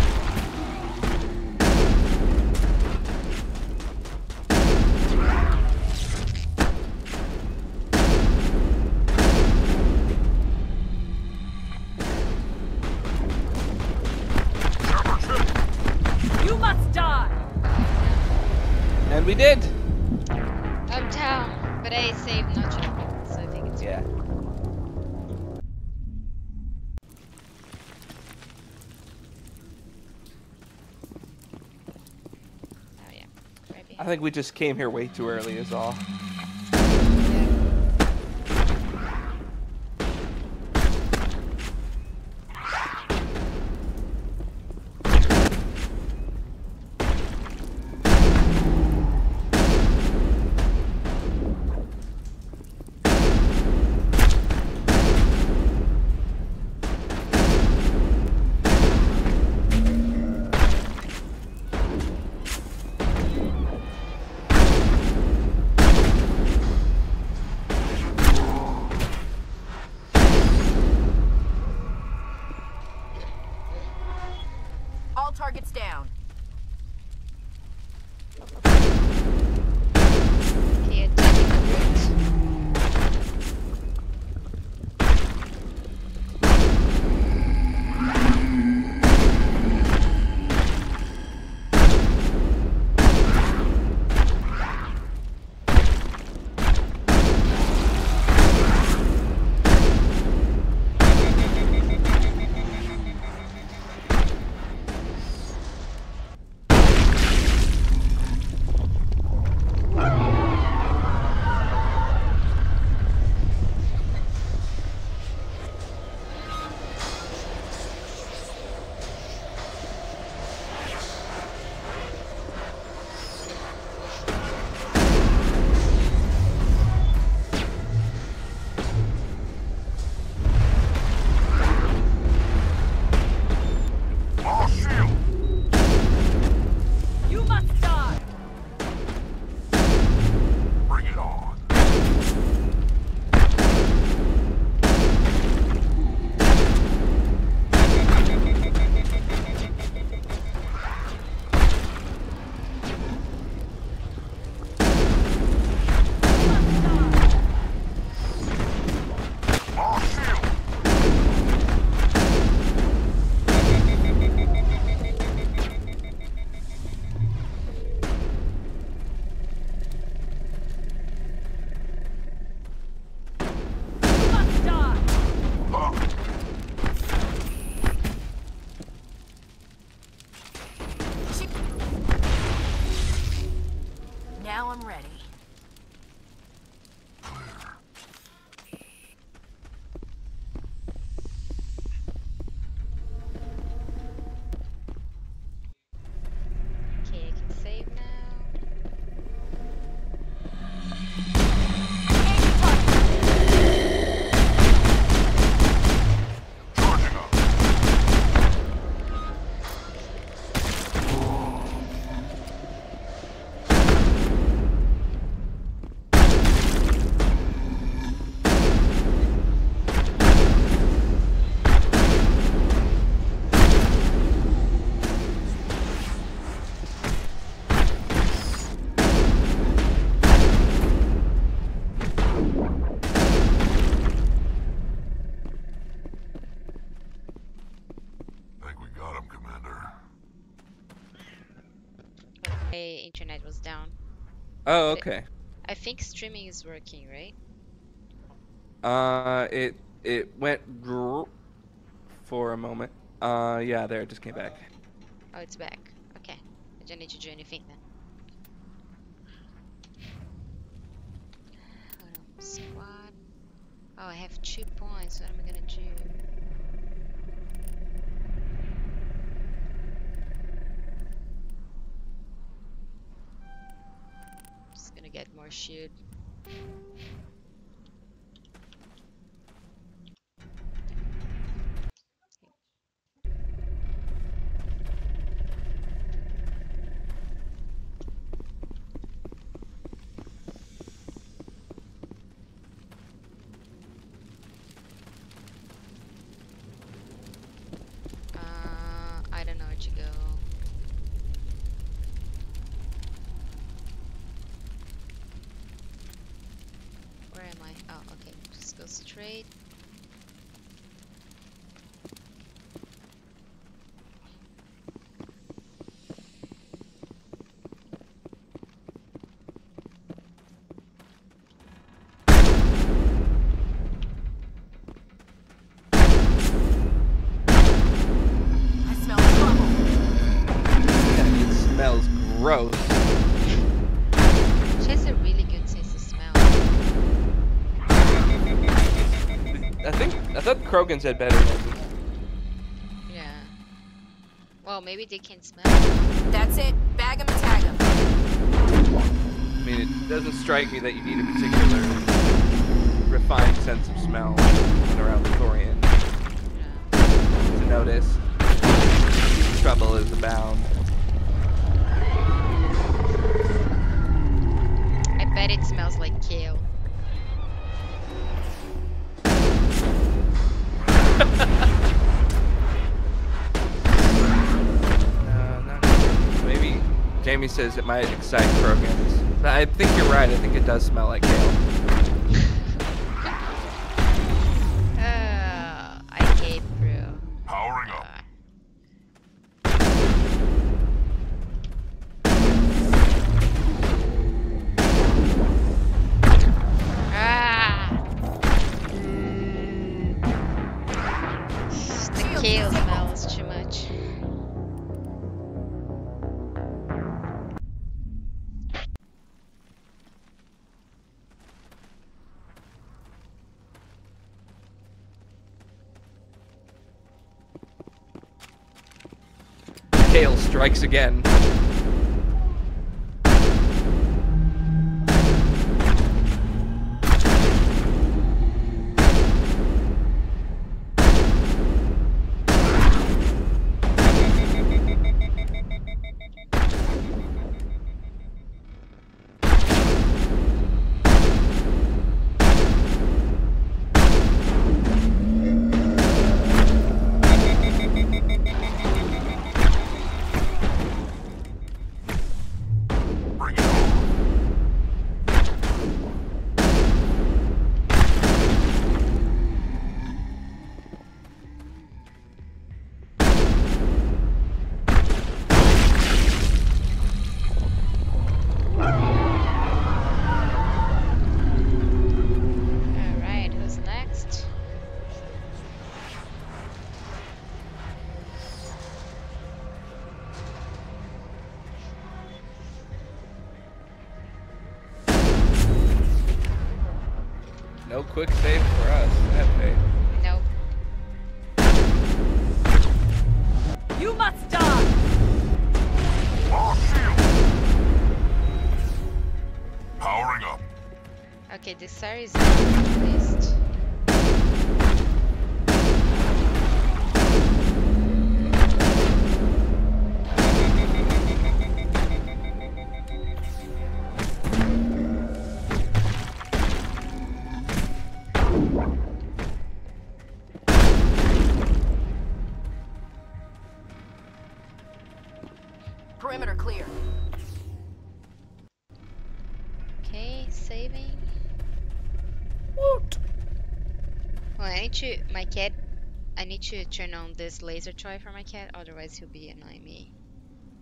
You must die! And we did! I'm down, but I saved not jumping, so I think it's yeah. Oh yeah, right behind. I think we just came here way too early is all. Targets down. Okay, attacking the root. internet was down. Oh, okay. I think streaming is working, right? It went for a moment. Yeah, there, it just came back. Oh, it's back. Okay. I don't need to do anything then. Hold on. Squad. Oh, I have 2 points. What am I gonna do? Just gonna get more shield. I don't know where to go. Where am I? Oh, okay. Just go straight. Gross. She has a really good sense of smell. I thought Krogans had better noses. Yeah. Well, maybe they can smell. That's it. Bag 'em and tag 'em. I mean, it doesn't strike me that you need a particular refined sense of smell when around the Thorian to notice trouble is abound. I bet it smells like kale. Maybe Jamie says it might excite Krogans. But I think you're right. I think it does smell like kale. I hate brew. Powering up. The kale smells too much. Kale strikes again. No quick save for us. Okay. Nope. You must die! Powering up. Okay, this Sarren is at least. Perimeter clear. Okay, saving. What? Well, I need to turn on this laser toy for my cat, otherwise he'll be annoying me.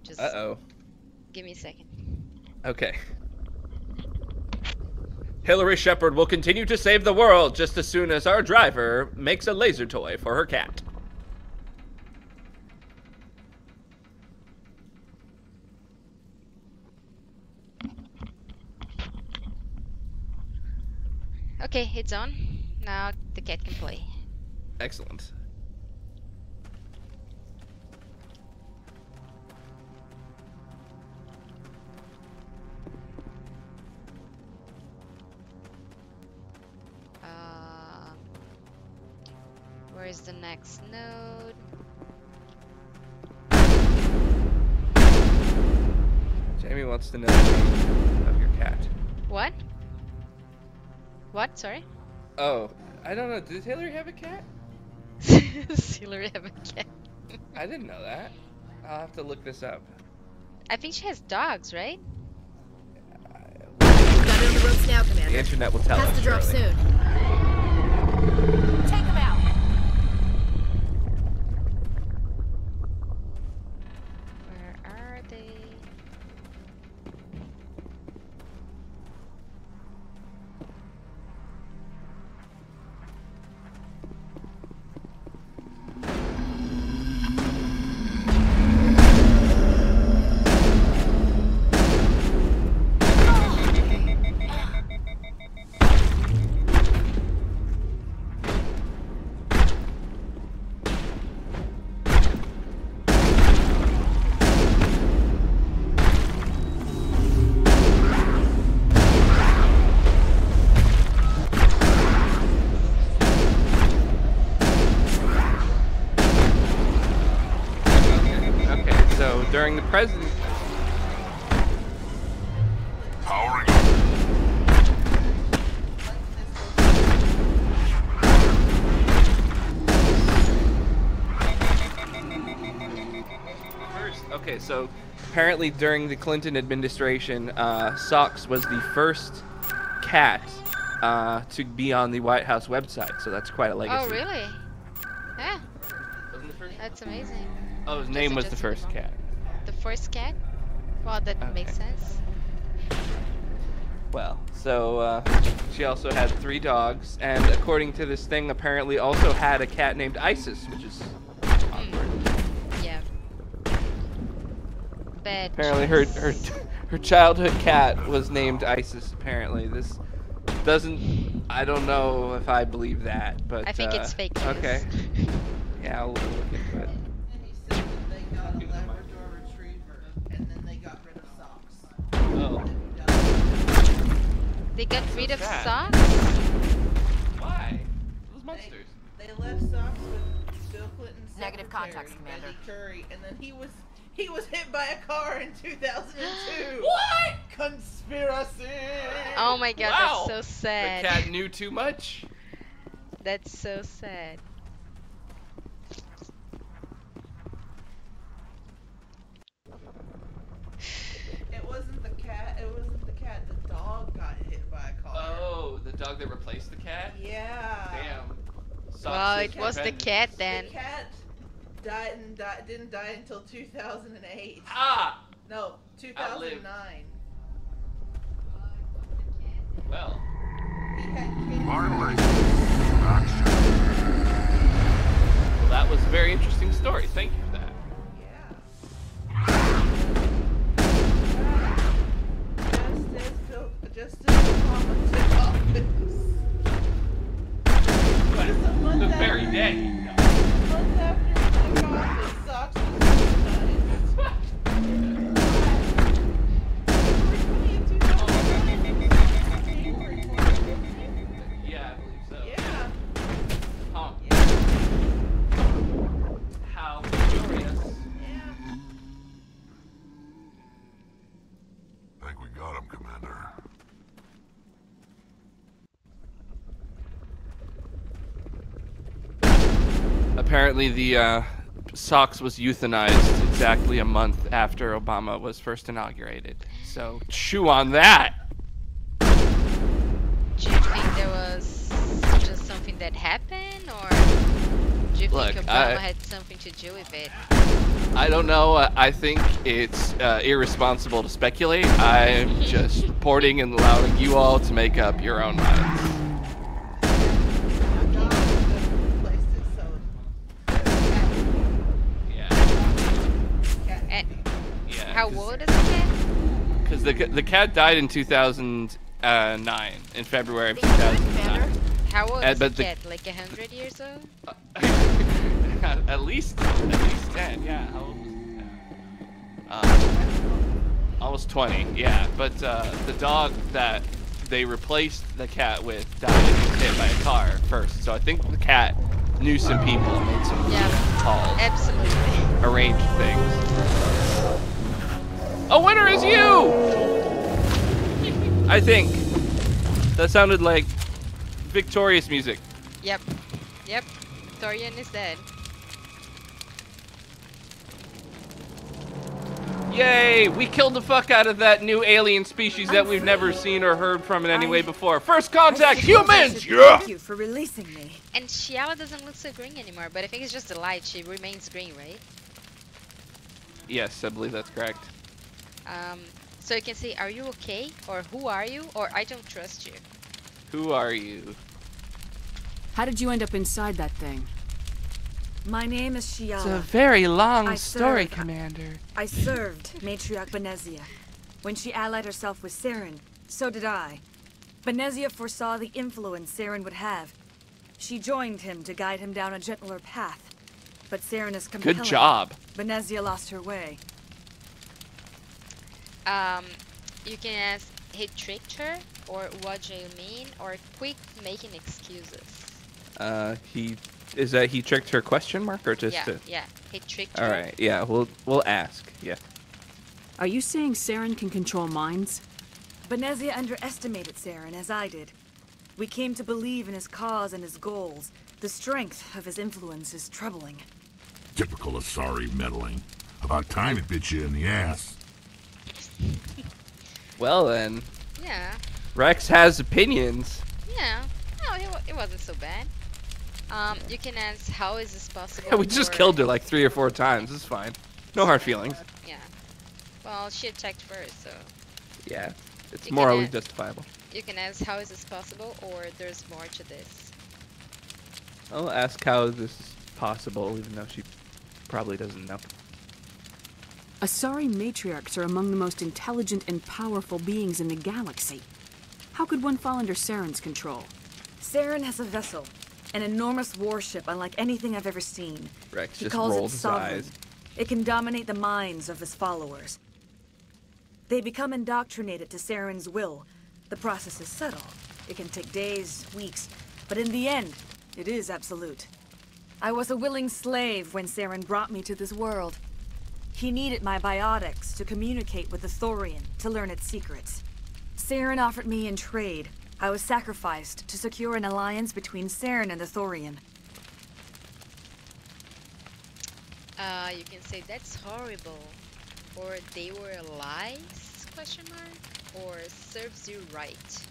Just Uh-oh. Give me a second. Okay. Hillary Shepard will continue to save the world just as soon as our driver makes a laser toy for her cat. Okay, it's on. Now the cat can play. Excellent. Where's the next node? Jamie wants to know the name of your cat. What? What? Sorry? Oh, I don't know. Did Hillary have a cat? Does Hillary have a cat? I didn't know that. I'll have to look this up. I think she has dogs, right? Got it on the ropes now, Commander. The internet will tell us. Has to drop surely. soon. Take him out. Where are they? During the president. Powering First, okay, so apparently during the Clinton administration, Socks was the first cat to be on the White House website, so that's quite a legacy. Oh, really? Yeah. Wasn't the first? That's amazing. Oh, his name was the first cat. The first cat? Well, that makes sense. Well, so she also had 3 dogs, and according to this thing, apparently also had a cat named Isis, which is awkward. Yeah. Bad. Apparently, her childhood cat was named Isis. Apparently, this doesn't. I don't know if I believe that, but I think it's fake news. Okay. Yeah, I'll look into it. Oh. They got rid of sad. Socks? Why? Those monsters. They left Socks with Bill Clinton's Negative context, Commander. Betty Curry, and then he was hit by a car in 2002. What? Conspiracy! Oh my god, Wow. that's so sad. The cat knew too much. That's so sad. It wasn't the cat. The dog got hit by a car. Oh, the dog that replaced the cat? Yeah. Damn. Well, it was the cat then. The cat didn't die until 2008. Ah! No, 2009. Well. He had kids. finally. Well, that was a very interesting story. Thank you for that. Just as Obama took office. What? The very day. A month after he took office, Socks was euthanized. Yeah, I believe so. Yeah. Huh. Yeah. How curious. Yeah. I think we got him, Commander. Apparently the Socks was euthanized exactly a month after Obama was first inaugurated. So chew on that. Do you think there was just something that happened, or do you Look, think Obama had something to do with it. I don't know. I think it's irresponsible to speculate. I'm just reporting and allowing you all to make up your own minds. How old is the cat? Because the cat died in 2009, in February of 2009. How old is the cat? Like 100 years old? At least 10. Yeah. How old was almost 20. Yeah. But the dog that they replaced the cat with died hit by a car first. So I think the cat knew some people and made some calls. Absolutely. Arranged things. A winner is you! I think. That sounded like victorious music. Yep. Yep. Thorian is dead. Yay! We killed the fuck out of that new alien species that we've never seen or heard from in any way before. First contact, humans! Yeah! Thank you for releasing me. And Shiala doesn't look so green anymore, but I think it's just the light. She remains green, right? Yes, I believe that's correct. So you can say, are you okay? Or who are you? Or I don't trust you. Who are you? How did you end up inside that thing? My name is Shiala. It's a very long story, Commander. I served Matriarch Bennezzia. When she allied herself with Sarren, so did I. Bennezzia foresaw the influence Sarren would have. She joined him to guide him down a gentler path. But Sarren is compelling. Good job. Bennezzia lost her way. You can ask, he tricked her, or what do you mean, or quit making excuses. He tricked her question mark or just yeah, he tricked her. All right, yeah, we'll ask. Yeah. Are you saying Sarren can control minds? Bennezzia underestimated Sarren, as I did. We came to believe in his cause and his goals. The strength of his influence is troubling. Typical Asari meddling. About time it bit you in the ass. Well then. Yeah. Rex has opinions. Yeah. No, it wasn't so bad. You can ask, how is this possible? Yeah, we just killed her like 3 or 4 times. It's fine. No hard feelings. Yeah. Well, she attacked first, so. Yeah. It's morally justifiable. You can ask, how is this possible, or there's more to this. I'll ask how this is possible, even though she probably doesn't know. Asari matriarchs are among the most intelligent and powerful beings in the galaxy. How could one fall under Sarren's control? Sarren has a vessel, an enormous warship unlike anything I've ever seen. Rex he just calls rolled it his sovereign. eyes. It can dominate the minds of his followers. They become indoctrinated to Sarren's will. The process is subtle. It can take days, weeks, but in the end, it is absolute. I was a willing slave when Sarren brought me to this world. He needed my biotics to communicate with the Thorian, to learn its secrets. Sarren offered me in trade. I was sacrificed to secure an alliance between Sarren and the Thorian. You can say, that's horrible. Or they were lies, question mark? Or serves you right.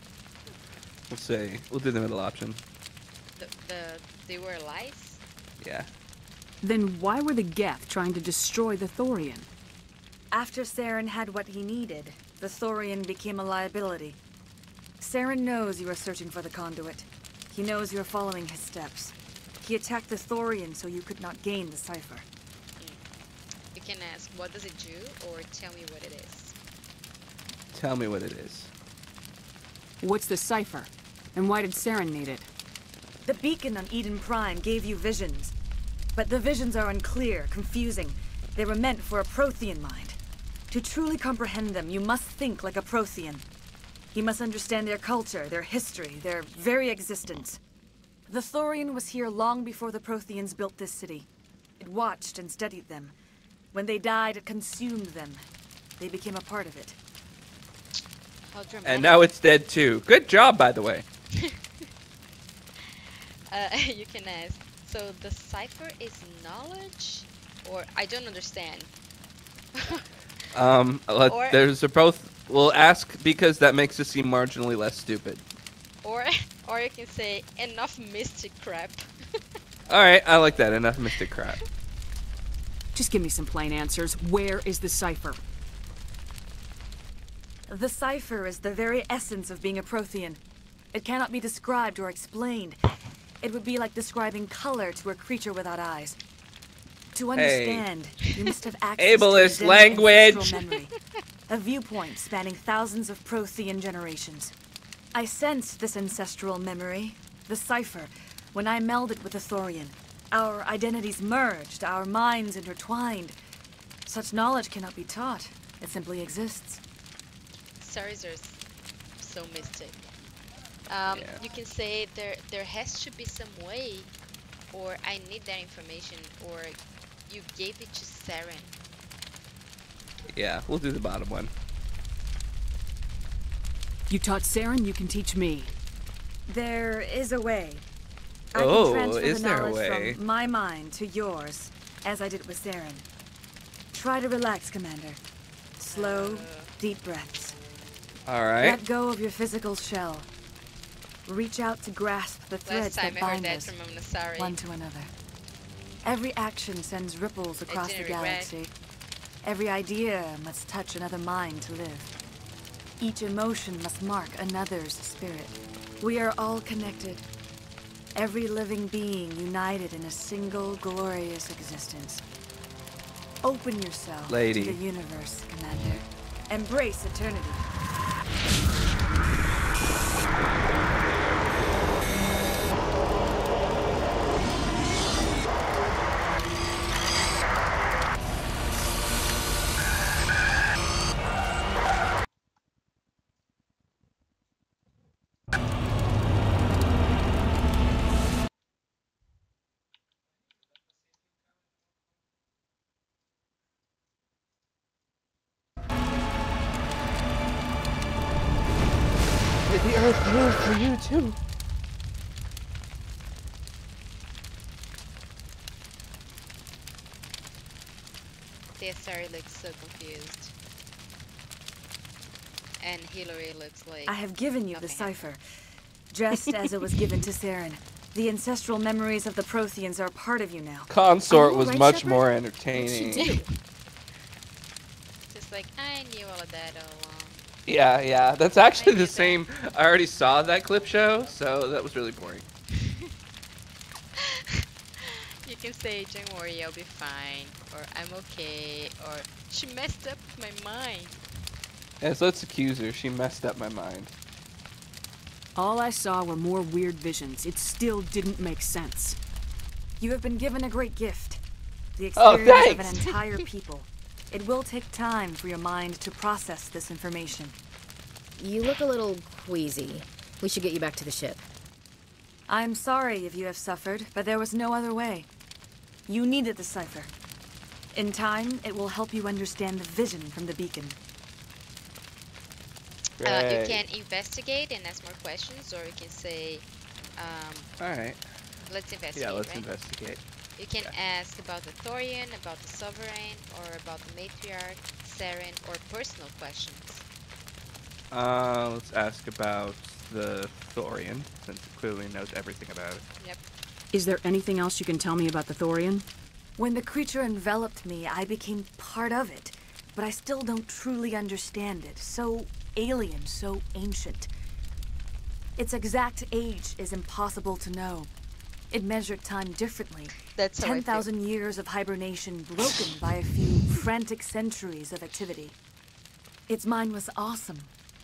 We'll do the middle option. They were lies? Yeah. Then why were the Geth trying to destroy the Thorian? After Sarren had what he needed, the Thorian became a liability. Sarren knows you are searching for the conduit. He knows you are following his steps. He attacked the Thorian so you could not gain the cipher. You can ask, what does it do, or tell me what it is. Tell me what it is. What's the cipher? And why did Sarren need it? The beacon on Eden Prime gave you visions. But the visions are unclear, confusing. They were meant for a Prothean mind. To truly comprehend them, you must think like a Prothean. You must understand their culture, their history, their very existence. The Thorian was here long before the Protheans built this city. It watched and studied them. When they died, it consumed them. They became a part of it. How dramatic. And now it's dead too. Good job, by the way. You can ask, so the cipher is knowledge? Or, I don't understand. There's a both. We'll ask because that makes us seem marginally less stupid. Or you can say, enough mystic crap. Alright, I like that. Enough mystic crap. Just give me some plain answers. Where is the cipher? The cipher is the very essence of being a Prothean. It cannot be described or explained. It would be like describing color to a creature without eyes. To understand, you must have access ableist to language. ancestral memory, a viewpoint spanning thousands of Prothean generations. I sensed this ancestral memory, the cipher, when I melded with the Thorian. Our identities merged, our minds intertwined. Such knowledge cannot be taught. It simply exists. Stories are so mystic. You can say there has to be some way, or I need that information, or you gave it to Sarren. Yeah, we'll do the bottom one. You taught Sarren, you can teach me. There is a way. I Oh, can transfer is the there a knowledge way? from my mind to yours, as I did with Sarren. Try to relax, Commander. Slow, deep breaths. Alright. Let go of your physical shell. Reach out to grasp the threads Last time that I heard bind that us from Nasari. one to another. Every action sends ripples across the didn't regret. galaxy. Every idea must touch another mind to live. Each emotion must mark another's spirit. We are all connected. Every living being united in a single glorious existence. Open yourself Lady. to the universe, Commander. Embrace eternity. The earth moved for you too. Sorry looks so confused. And Hillary looks like... I have given you the cipher, just as it was given to Sarren. The ancestral memories of the Protheans are part of you now. Consort Are you was right, much Shepard? more entertaining. Just like, I knew all of that all along. Yeah. That's actually the same. I already saw that clip show, so that was really boring. You can say, don't worry, I'll be fine, or I'm okay, or she messed up my mind. Yeah, so let's accuse her. She messed up my mind. All I saw were more weird visions. It still didn't make sense. You have been given a great gift. The Oh, experience of an thanks. entire people. It will take time for your mind to process this information. You look a little queasy. We should get you back to the ship. I'm sorry if you have suffered, but there was no other way. You needed the cipher. In time, it will help you understand the vision from the beacon. You can investigate and ask more questions, or you can say, Alright. let's investigate, Yeah, let's right? investigate. You can ask about the Thorian, about the Sovereign, or about the Matriarch, Sarren, or personal questions. Let's ask about the Thorian, since it clearly knows everything about it. Yep. Is there anything else you can tell me about the Thorian? When the creature enveloped me, I became part of it, but I still don't truly understand it. So alien, so ancient. Its exact age is impossible to know. It measured time differently. That's how I feel. 10,000 years of hibernation broken by a few frantic centuries of activity. Its mind was awesome,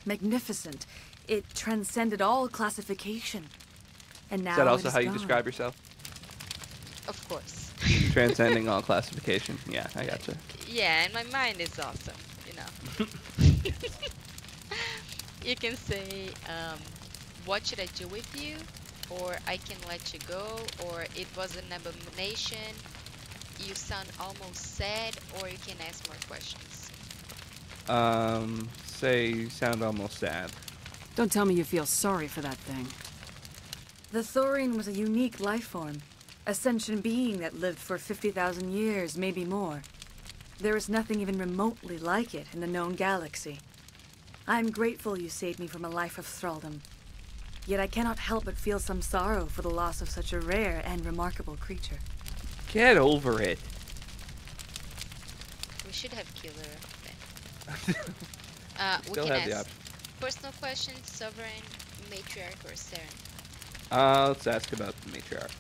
magnificent. It transcended all classification. And now Is that also it is how you gone. describe yourself? Of course. Transcending all classification. Yeah, I gotcha. Yeah, and my mind is awesome, you know. You can say, what should I do with you? Or I can let you go, or it was an abomination. You sound almost sad, or you can ask more questions. Say you sound almost sad. Don't tell me you feel sorry for that thing. The Thorian was a unique life form. A sentient being that lived for 50,000 years, maybe more. There is nothing even remotely like it in the known galaxy. I'm grateful you saved me from a life of thraldom. Yet I cannot help but feel some sorrow for the loss of such a rare and remarkable creature. Get over it. We should have killed her. We Still can have the ask option. personal questions, Sovereign, Matriarch, or Sarren. Let's ask about the matriarch.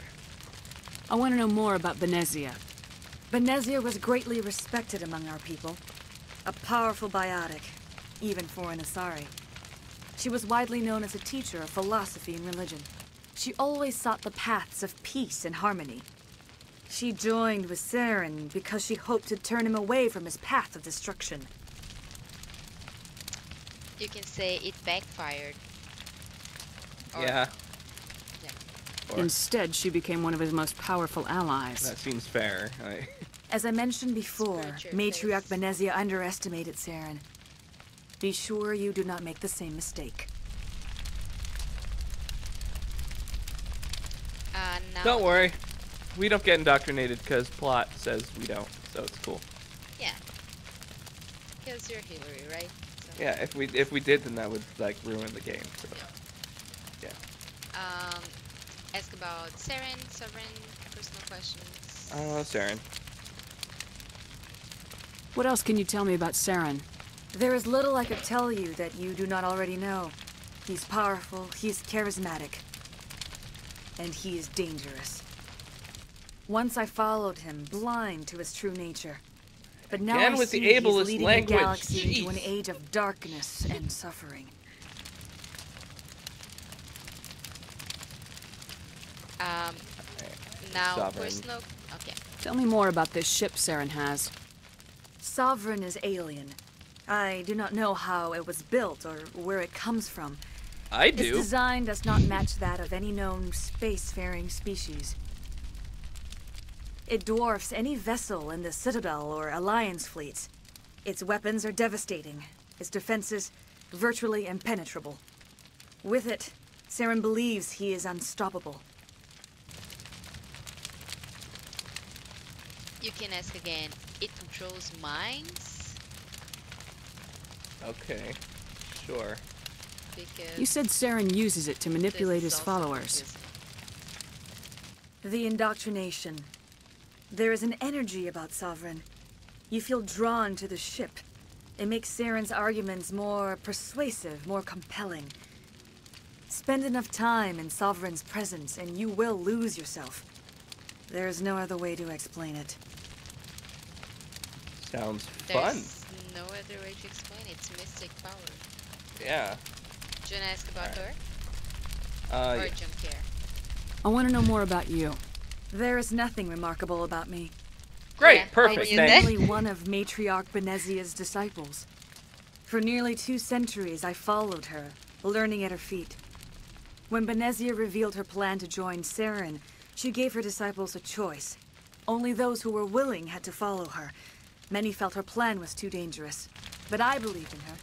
I want to know more about Bennezzia. Bennezzia was greatly respected among our people. A powerful biotic, even for an Asari. She was widely known as a teacher of philosophy and religion. She always sought the paths of peace and harmony. She joined with Sarren because she hoped to turn him away from his path of destruction. You can say it backfired. Or, Yeah. Or, Instead, she became one of his most powerful allies. that seems fair. As I mentioned before, Spiritual Matriarch face. Bennezzia underestimated Sarren. Be sure you do not make the same mistake. now Don't worry. We don't get indoctrinated because plot says we don't, so it's cool. Yeah. Because you're Hillary, right? So. Yeah, if we did, then that would like ruin the game. So. Yeah. Ask about Sarren, Sovereign, personal questions. Sarren. What else can you tell me about Sarren? There is little I could tell you that you do not already know. He's powerful, he's charismatic, and he is dangerous. Once I followed him, blind to his true nature. But now Again I with see the he's ableist leading language. the galaxy into an Jeez. age of darkness and suffering. Now Sovereign. personal. Okay. Tell me more about this ship Sarren has. Sovereign is alien. I do not know how it was built or where it comes from. I Its do. design does not match that of any known spacefaring species. It dwarfs any vessel in the Citadel or Alliance fleets. Its weapons are devastating, its defenses virtually impenetrable. With it, Sarren believes he is unstoppable. You can ask again. It controls minds? Okay. Sure. Because You said Sarren uses it to manipulate this is his also followers. confusing. The indoctrination. There is an energy about Sovereign. You feel drawn to the ship. It makes Sarren's arguments more persuasive, more compelling. Spend enough time in Sovereign's presence and you will lose yourself. There is no other way to explain it. Sounds fun. There's no other way to explain it. It's mystic power. Yeah. Do you want to ask about her? Or Yeah. jump care? I want to know more about you. There is nothing remarkable about me. Great. Yeah, Perfect. I was Thanks. merely one of Matriarch Bennezzia's disciples. For nearly 2 centuries, I followed her, learning at her feet. When Bennezzia revealed her plan to join Sarren, she gave her disciples a choice. Only those who were willing had to follow her. Many felt her plan was too dangerous, but I believed in her.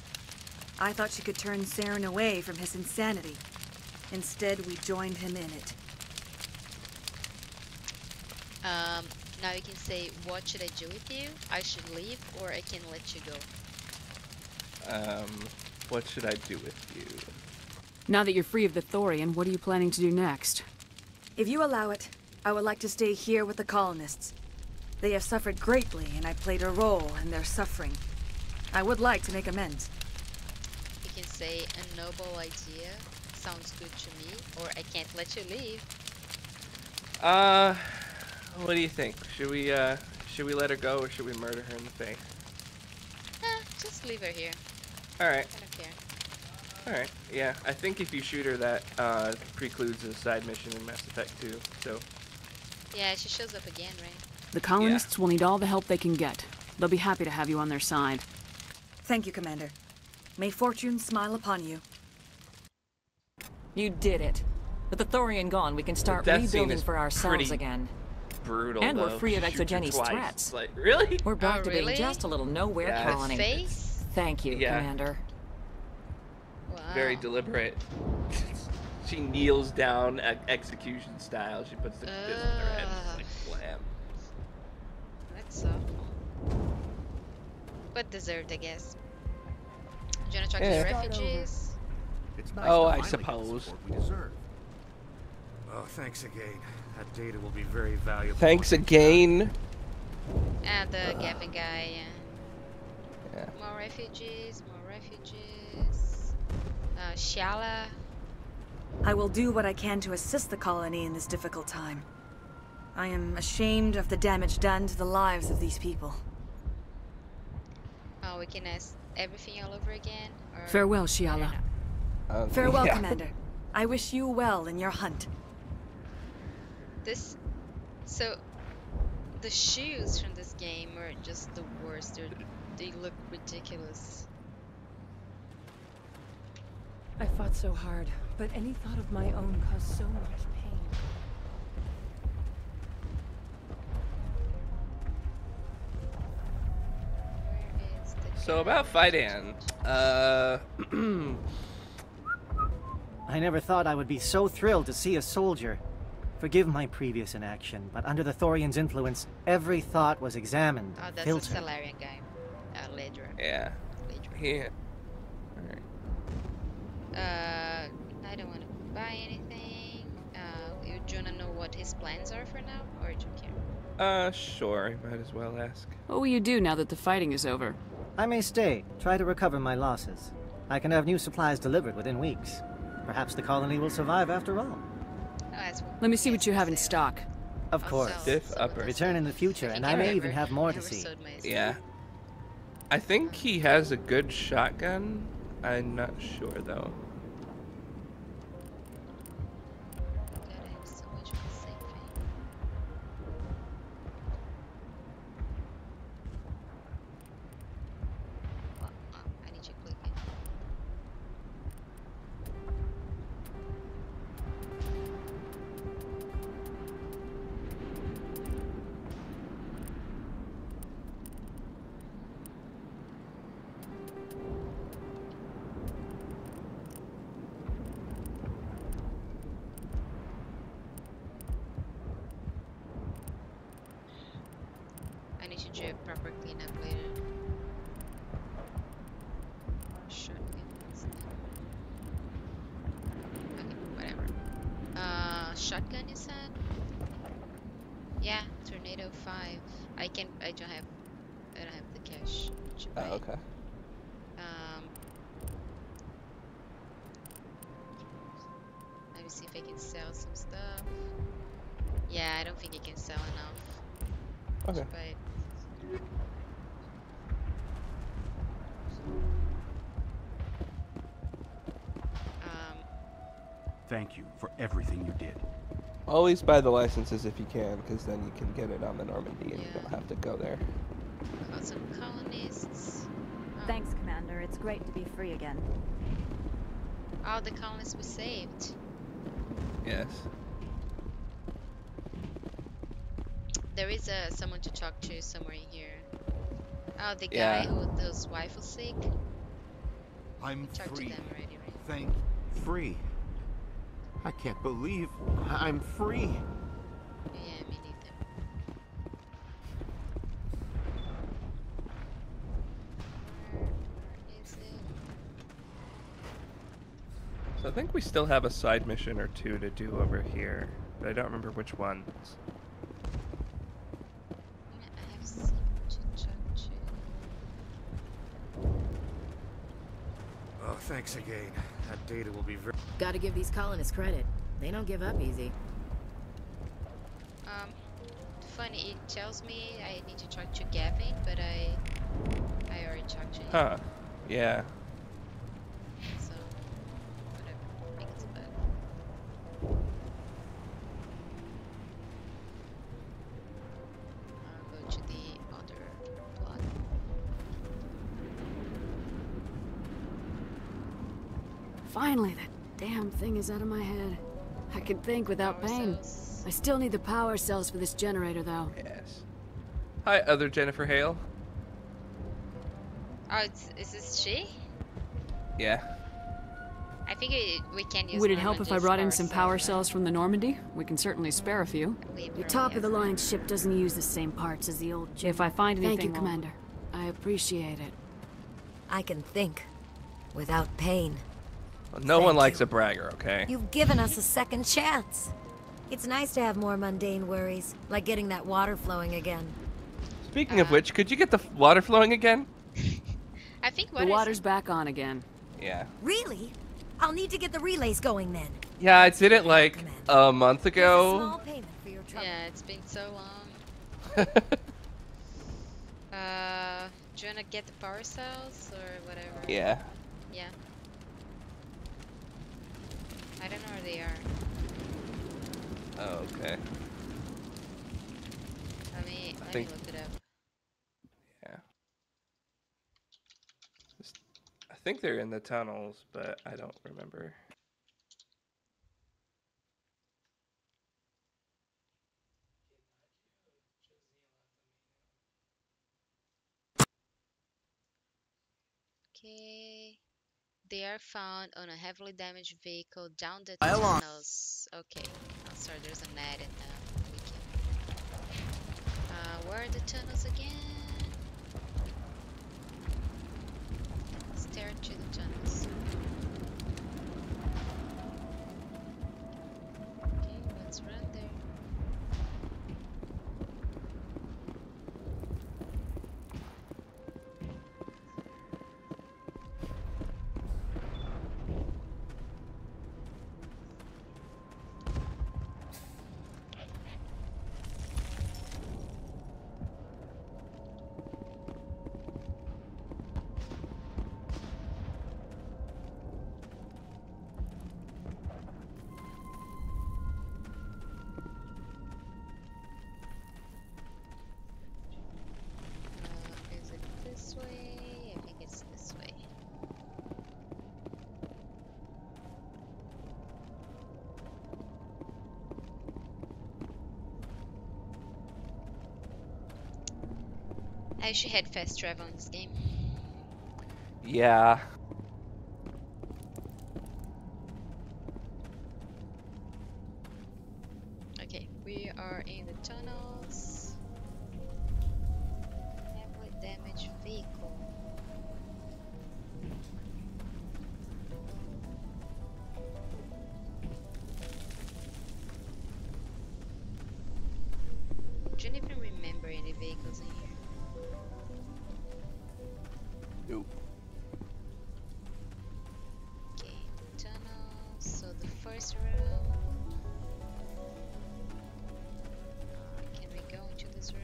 I thought she could turn Sarren away from his insanity. Instead, we joined him in it. Now you can say, what should I do with you? I should leave, or I can let you go. What should I do with you? Now that you're free of the Thorian, what are you planning to do next? If you allow it, I would like to stay here with the colonists. They have suffered greatly, and I played a role in their suffering. I would like to make amends. You can say, a noble idea. Sounds good to me, or I can't let you leave. What do you think? Should we let her go, or should we murder her in the face? Just leave her here. Alright. I don't care. Alright. Yeah, I think if you shoot her, that precludes a side mission in Mass Effect 2, so... Yeah, she shows up again, right? The colonists will need all the help they can get. They'll be happy to have you on their side. Thank you, Commander. May fortune smile upon you. You did it. With the Thorian gone, we can start That scene rebuilding is for ourselves pretty again. Brutal, And we're though. free of Shoot her Exogene's twice. threats. Like, really? We're back Oh, to really? being just a little nowhere Yeah, it's- colony. Face? Thank you, Yeah. Commander. Wow. Very deliberate. She kneels down execution style. She puts the fist on her head and like slam. That's awful. But deserved, I guess. Do you wanna talk to Yeah. the refugees? It's nice Oh, to I finally get the suppose. support we deserve. Oh, thanks again. That data will be very valuable. Thanks again. And the Gavin guy, Yeah. More refugees, more refugees. Shala. I will do what I can to assist the colony in this difficult time. I am ashamed of the damage done to the lives of these people. Oh, we can ask everything all over again? Or... Farewell, Shiala. Farewell, yeah. Commander. I wish you well in your hunt. This... So... The shoes from this game are just the worst. They look ridiculous. I fought so hard, but any thought of my own caused so much pain. So about Fidan, I never thought I would be so thrilled to see a soldier. Forgive my previous inaction, but under the Thorian's influence, every thought was examined, Oh, that's filtered. a Salarian guy. Ledra. yeah. Yeah. I don't want to buy anything. You wanna know what his plans are for now, or do you care? Sure. I might as well ask. What will you do now that the fighting is over? I may stay, try to recover my losses. I can have new supplies delivered within weeks. Perhaps the colony will survive after all. Let me see what you have in stock. Of course. Stiff upper. Return in the future, and I may even have more to see. Yeah. I think he has a good shotgun. I'm not sure though. I need to do a proper cleanup later. Shotguns. Okay, whatever. Shotgun you said? Yeah, Tornado 5. I don't have the cash to buy. Oh, okay. Let me see if I can sell some stuff. Yeah, I don't think I can sell enough. Okay. But Thank you for everything you did. Always buy the licenses if you can, because then you can get it on the Normandy and you don't have to go there. got some colonists. Thanks, Commander. It's great to be free again. Oh, the colonists were saved. Yes. There is someone to talk to somewhere in here. Oh, the guy whose wife was sick. I'm Talked free. to them already, right? Thank free. I can't believe I'm free. Yeah, me neither. Where is it? So I think we still have a side mission or two to do over here, but I don't remember which ones. I have someone to talk to. Oh, thanks again. That data will be very... Gotta give these colonists credit. They don't give up easy. Funny, it tells me I need to talk to Gavin, but I already talked to him. Huh. Yeah. So, whatever. I think it's bad. I'll go to the other plot. Finally, that damn thing is out of my head. I can think without pain. I still need the power cells for this generator, though. Yes. Hi, other Jennifer Hale. Oh, is this she? Yeah. I think we can use Would it help if I brought in Normandy's some power cells from the Normandy? We can certainly spare a few. The top-of-the-line ship doesn't use the same parts as the old ship. If I find anything... Thank you, I'll- Commander. I appreciate it. I can think without pain. No one likes a bragger, okay? You've given us a second chance. It's nice to have more mundane worries, like getting that water flowing again. Speaking of which, could you get the water flowing again? I think the water's back on again. Yeah. Really? I'll need to get the relays going then. Yeah, I did it like a month ago. Yeah, it's been so long. Do you wanna get the power cells or whatever? Yeah. Yeah. I don't know where they are. Oh, okay. Let me look it up. Yeah. I think they're in the tunnels, but I don't remember. Okay. They are found on a heavily damaged vehicle down the tunnels. Okay. Oh, sorry, there's an ad in the wiki. Where are the tunnels again? Stare to the tunnels. Okay, let's run there. Is it this way? I think it's this way. I should had fast travel in this game. Yeah. Okay, we are in the tunnels. Heavily damaged vehicle. Do you even remember any vehicles in here? Nope. Okay, tunnels. So the first room. Can we go into this room?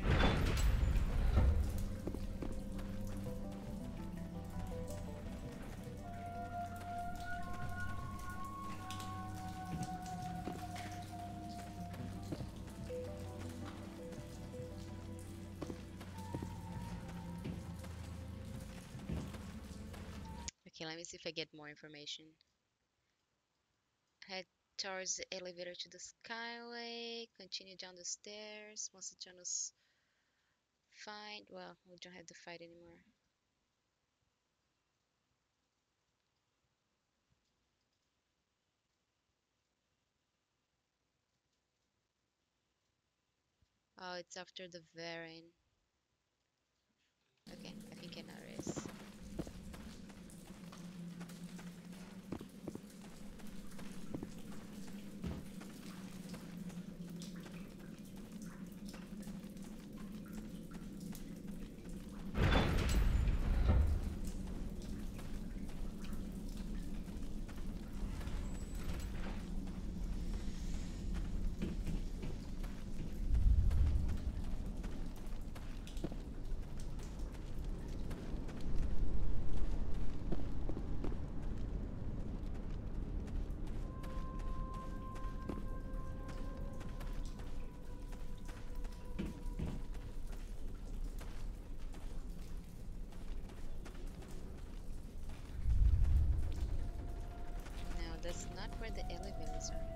Okay, let me see if I get more information. Head towards the elevator to the skyway. Continue down the stairs. Once the tunnels find, well, we don't have to fight anymore. Oh, it's after the Varen. Okay, I think I know where it is. No, that's not where the elevators are.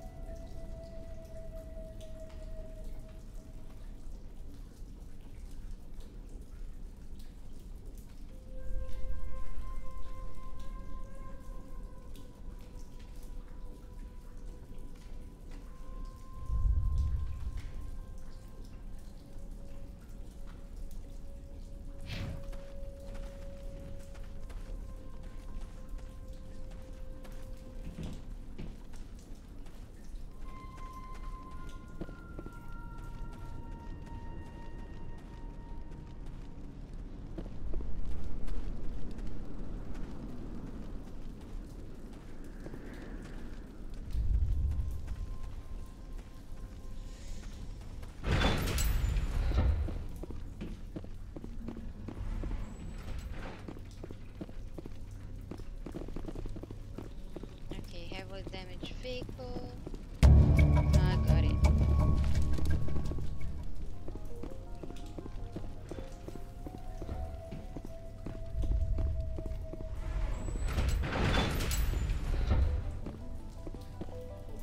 Severely damaged vehicle. I got it.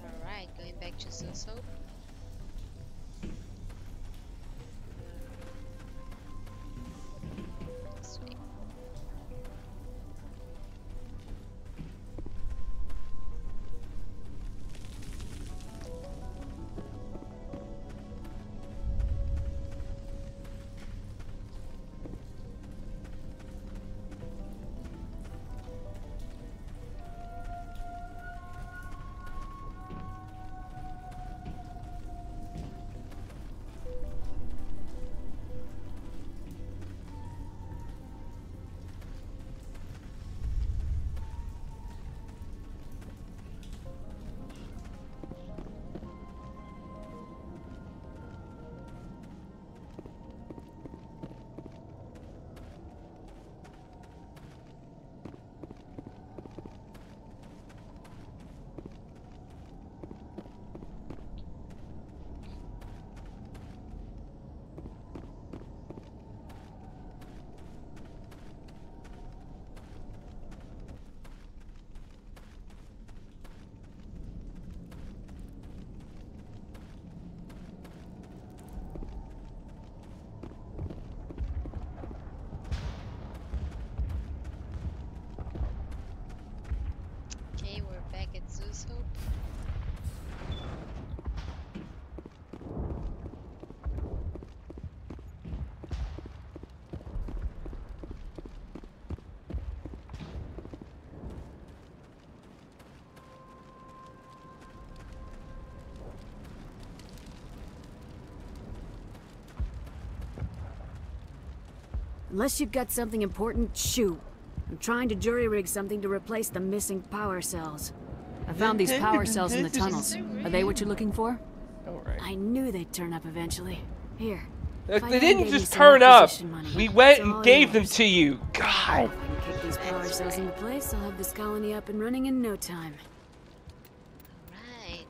Alright, going back to Zeus Hope. Sweet. Okay, we're back at Zeus Hope. Unless you've got something important, shoot. I'm trying to jury-rig something to replace the missing power cells. I found these power cells in the tunnels. Are they what you're looking for? Alright. I knew they'd turn up eventually. Here. They didn't just turn up. We went and gave them to you. God. If I can kick these power cells into place, I'll have this colony up and running in no time. Right.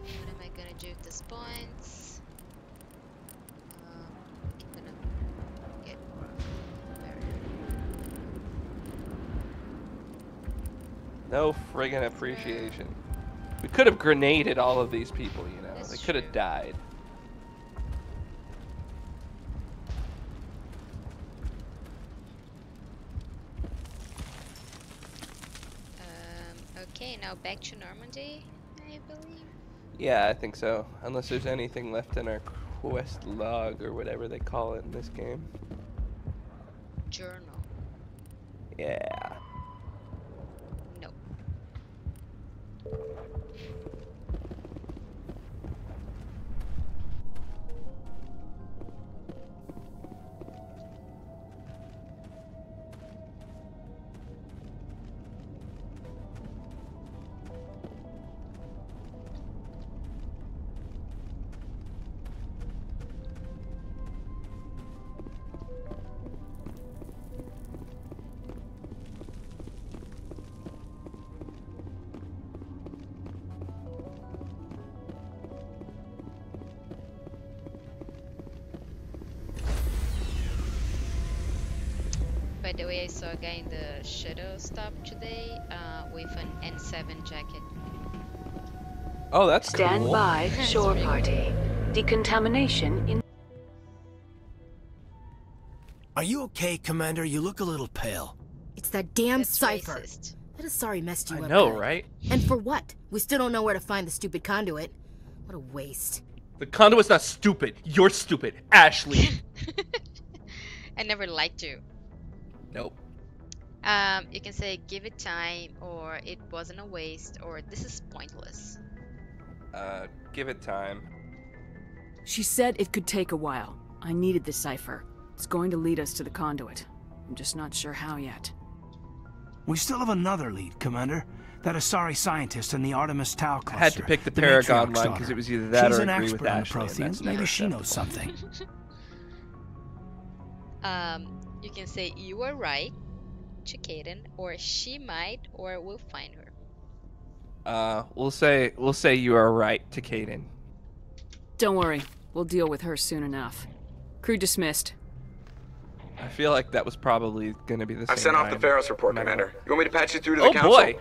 What am I gonna do with these points? I'm gonna get No friggin' appreciation. We could have grenaded all of these people, you know. They could have died. Okay, now back to Normandy, I believe. Yeah, I think so. Unless there's anything left in our quest log or whatever they call it in this game. Journal. Yeah. No. By the way, I saw a guy in the shadow stop today with an N7 jacket. Oh, that's Stand cool. by, shore party. Decontamination in. Are you okay, Commander? You look a little pale. It's that damn That's cipher. racist. That is sorry messed you I up. know, good. right? And for what? We still don't know where to find the stupid conduit. What a waste. The conduit's not stupid. You're stupid. Ashley. I never liked you. Nope. You can say give it time, or it wasn't a waste, or this is pointless. Give it time. She said it could take a while. I needed the cipher. It's going to lead us to the conduit. I'm just not sure how yet. We still have another lead, Commander. That Asari scientist in the Artemis Tau cluster. I had to pick the Paragon matriarch's one because daughter. it was either that She's or an agree with expert on the Ashley. And Protheans. that's Maybe never she knows acceptable. something. You can say you were right to Kaden, or she might, or we'll find her. We'll say you are right to Kaden. Don't worry. We'll deal with her soon enough. Crew dismissed. I feel like that was probably going to be the same. I've sent off the Feros report, Commander. You want me to patch you through to the Oh council? boy.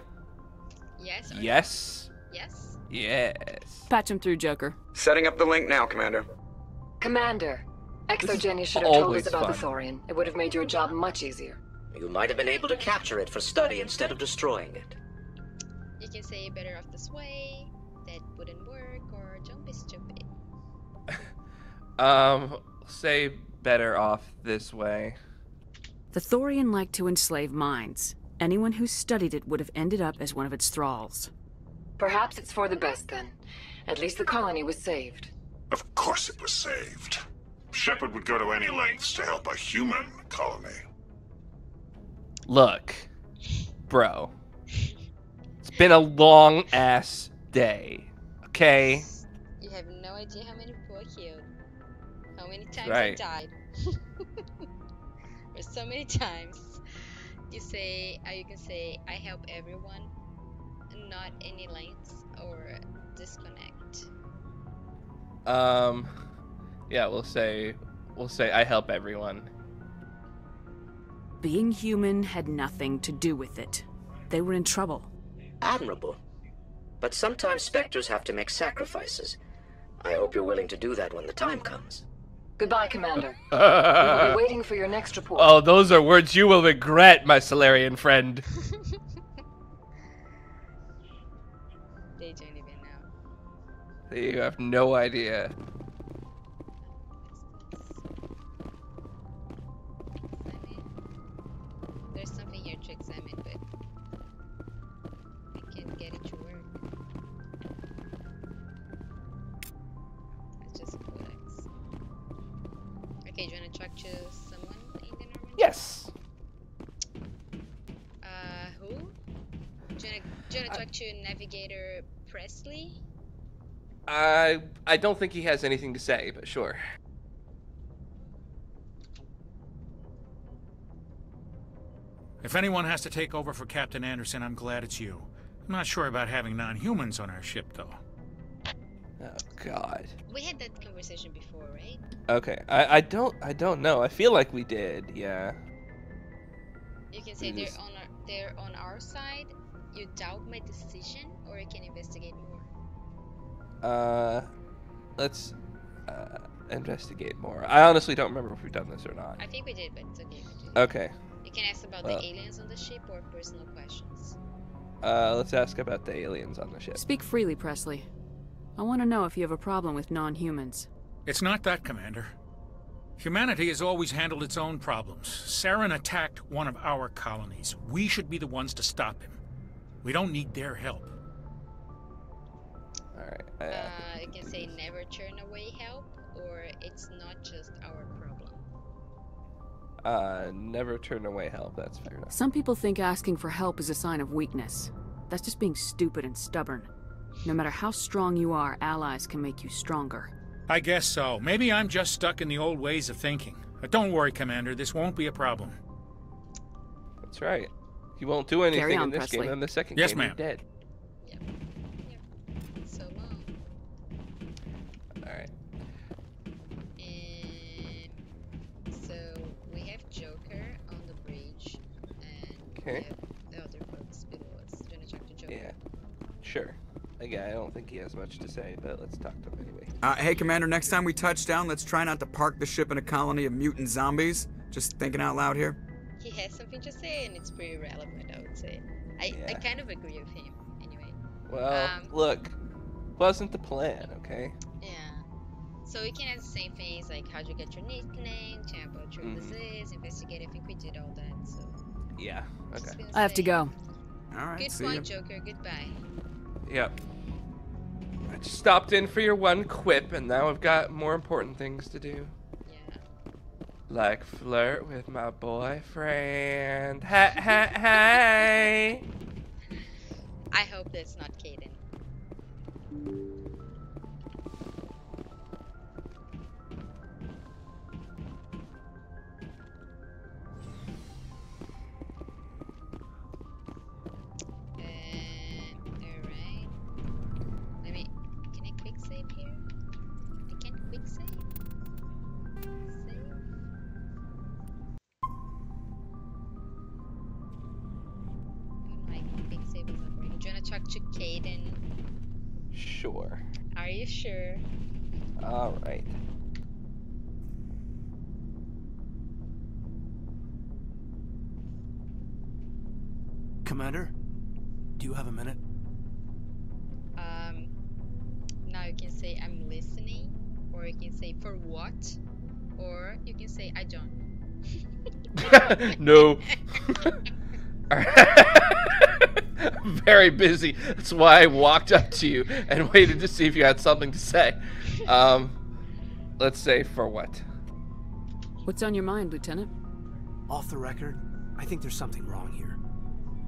Yes. Yes. Yes. Yes. Patch him through, Joker. Setting up the link now, Commander. Commander, Exogene should have told us about the Thorian. It would have made your job much easier. You might have been able to capture it for study instead of destroying it. You can say better off this way, that wouldn't work, or don't be stupid. Say better off this way. The Thorian liked to enslave minds. Anyone who studied it would have ended up as one of its thralls. Perhaps it's for the best then. At least the colony was saved. Of course it was saved. Shepard would go to any lengths to help a human colony. Look, bro. It's been a long ass day. Okay? You have no idea how many people I killed. How many times Right. I died. There's so many times. You can say I help everyone, not any lengths or disconnect. Yeah, we'll say I help everyone. Being human had nothing to do with it. They were in trouble. Admirable. But sometimes Spectres have to make sacrifices. I hope you're willing to do that when the time comes. Goodbye, Commander. We will be waiting for your next report. Oh, those are words you will regret, my Solarian friend. They don't even know. You have no idea. There's something here to examine, but I can't get it to work. It's just a codex. Okay, do you want to talk to someone in the normal? Yes. Who? Do you want to talk to Navigator Presley? I don't think he has anything to say, but sure. If anyone has to take over for Captain Anderson, I'm glad it's you. I'm not sure about having non-humans on our ship, though. Oh God. We had that conversation before, right? Okay, I don't know. I feel like we did. Yeah. You can say they're on our side. You doubt my decision, or you can investigate more. Let's investigate more. I honestly don't remember if we've done this or not. I think we did, but it's okay. Okay. You can ask about the aliens on the ship or personal questions. Let's ask about the aliens on the ship. Speak freely, Presley. I want to know if you have a problem with non-humans. It's not that, Commander. Humanity has always handled its own problems. Sarren attacked one of our colonies. We should be the ones to stop him. We don't need their help. Alright. You can say never turn away help, or it's not just our problem. Never turn away help. That's fair enough. Some people think asking for help is a sign of weakness. That's just being stupid and stubborn. No matter how strong you are, allies can make you stronger. I guess so. Maybe I'm just stuck in the old ways of thinking. But don't worry, Commander. This won't be a problem. That's right. You won't do anything Carry on, in this Presley. game, and the second Yes, game ma'am. you're dead. Yep. So long. Alright. So we have Joker on the bridge, and we Okay. have the other folks below us. Do you want to talk to Joker? Yeah. Sure. Again, I don't think he has much to say, but let's talk to him anyway. Hey, Commander, next time we touch down, let's try not to park the ship in a colony of mutant zombies. Just thinking out loud here. He has something to say, and it's pretty relevant, I would say. I kind of agree with him, anyway. Well, look, wasn't the plan, okay? Yeah. So we can ask the same things, like how'd you get your nickname, tell me about your disease, investigate. I think we did all that, so. Yeah, okay. I have to go. Alright, Good see point, ya. Joker. Goodbye. Yep. I just stopped in for your one quip, and now I've got more important things to do. Yeah. Like flirt with my boyfriend. Hey! I hope that's not Kaden. Alright. to Caden. Sure. Are you sure? All right. Commander, do you have a minute? Now you can say I'm listening, or you can say for what, or you can say I don't. No. I'm very busy. That's why I walked up to you and waited to see if you had something to say. Let's say for what? What's on your mind, Lieutenant? Off the record, I think there's something wrong here.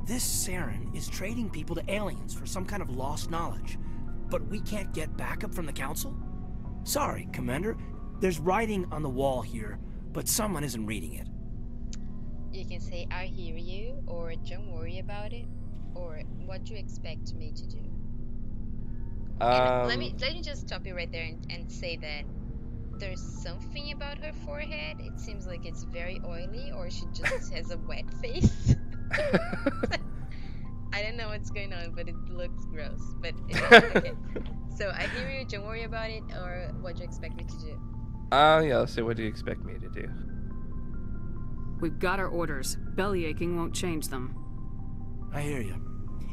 This Sarren is trading people to aliens for some kind of lost knowledge, but we can't get backup from the Council? Sorry, Commander. There's writing on the wall here, but someone isn't reading it. You can say I hear you, or don't worry about it, or what do you expect me to do? Let me just stop you right there and say that there's something about her forehead. It seems like it's very oily, or she just has a wet face. I don't know what's going on, but it looks gross. But it's okay. So I hear you, don't worry about it, or what do you expect me to do? Yeah, let's say what do you expect me to do? We've got our orders. Belly aching won't change them. I hear you.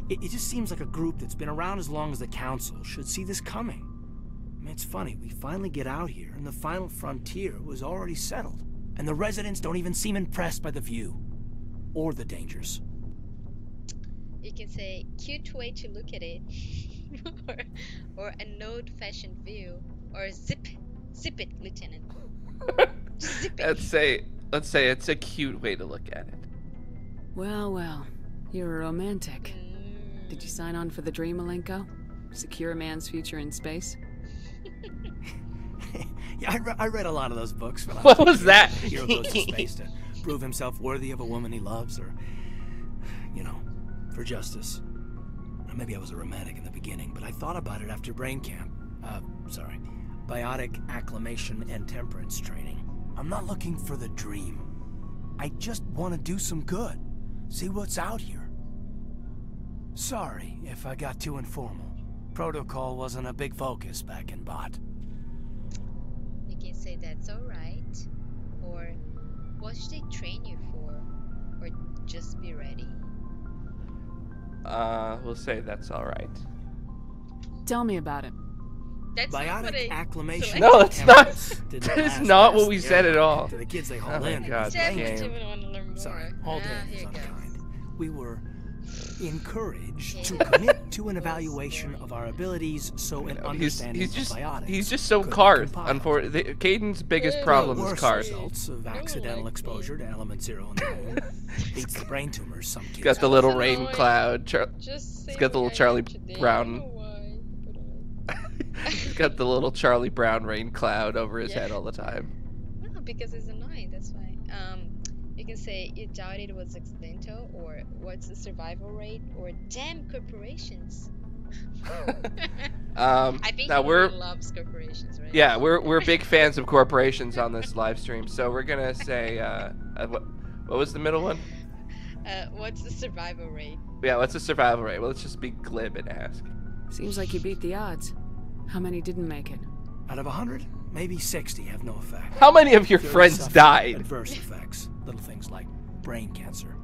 It just seems like a group that's been around as long as the Council should see this coming. I mean, it's funny, we finally get out here, and the final frontier was already settled. And the residents don't even seem impressed by the view. Or the dangers. You can say, cute way to look at it. or an old-fashioned view. Or zip it, Lieutenant. Zip it. Let's say it's a cute way to look at it. Well, well. You're a romantic. Did you sign on for the dream, Malenko? Secure a man's future in space? Yeah, I read a lot of those books. When What was that? Hero goes to space to prove himself worthy of a woman he loves, or, you know, for justice. Maybe I was a romantic in the beginning, but I thought about it after brain camp. Biotic acclimation and temperance training. I'm not looking for the dream. I just want to do some good. See what's out here. Sorry if I got too informal. Protocol wasn't a big focus back in Bot. You can say that's alright. Or what should they train you for? Or just be ready. We'll say that's alright. Tell me about it. That's Biotic acclimation. No, it's not. That is not what we said at all. To the kids they Oh haul my in. God, Game. Sorry, hauled in is unkind. We were encouraged to commit to an evaluation of our abilities so an understanding of biotics. He's just so Karth. Unfortunately, Caden's biggest problem is Karth. Results of accidental exposure to element 0 in the moon beats the brain tumors some kids. He's got the little rain cloud. He's got the little Charlie Brown. He's got the little Charlie Brown rain cloud over his head all the time. No, because it's annoying, that's why. You can say you doubt it was accidental, or what's the survival rate, or damn corporations. I think now everyone loves corporations, right? Yeah, we're big fans of corporations on this live stream, so we're gonna say what was the middle one? What's the survival rate? Yeah, what's the survival rate? Well, let's just be glib and ask. Seems like you beat the odds. How many didn't make it? Out of 100, maybe 60 have no effect. How many of your friends died? Adverse effects, little things like brain cancer.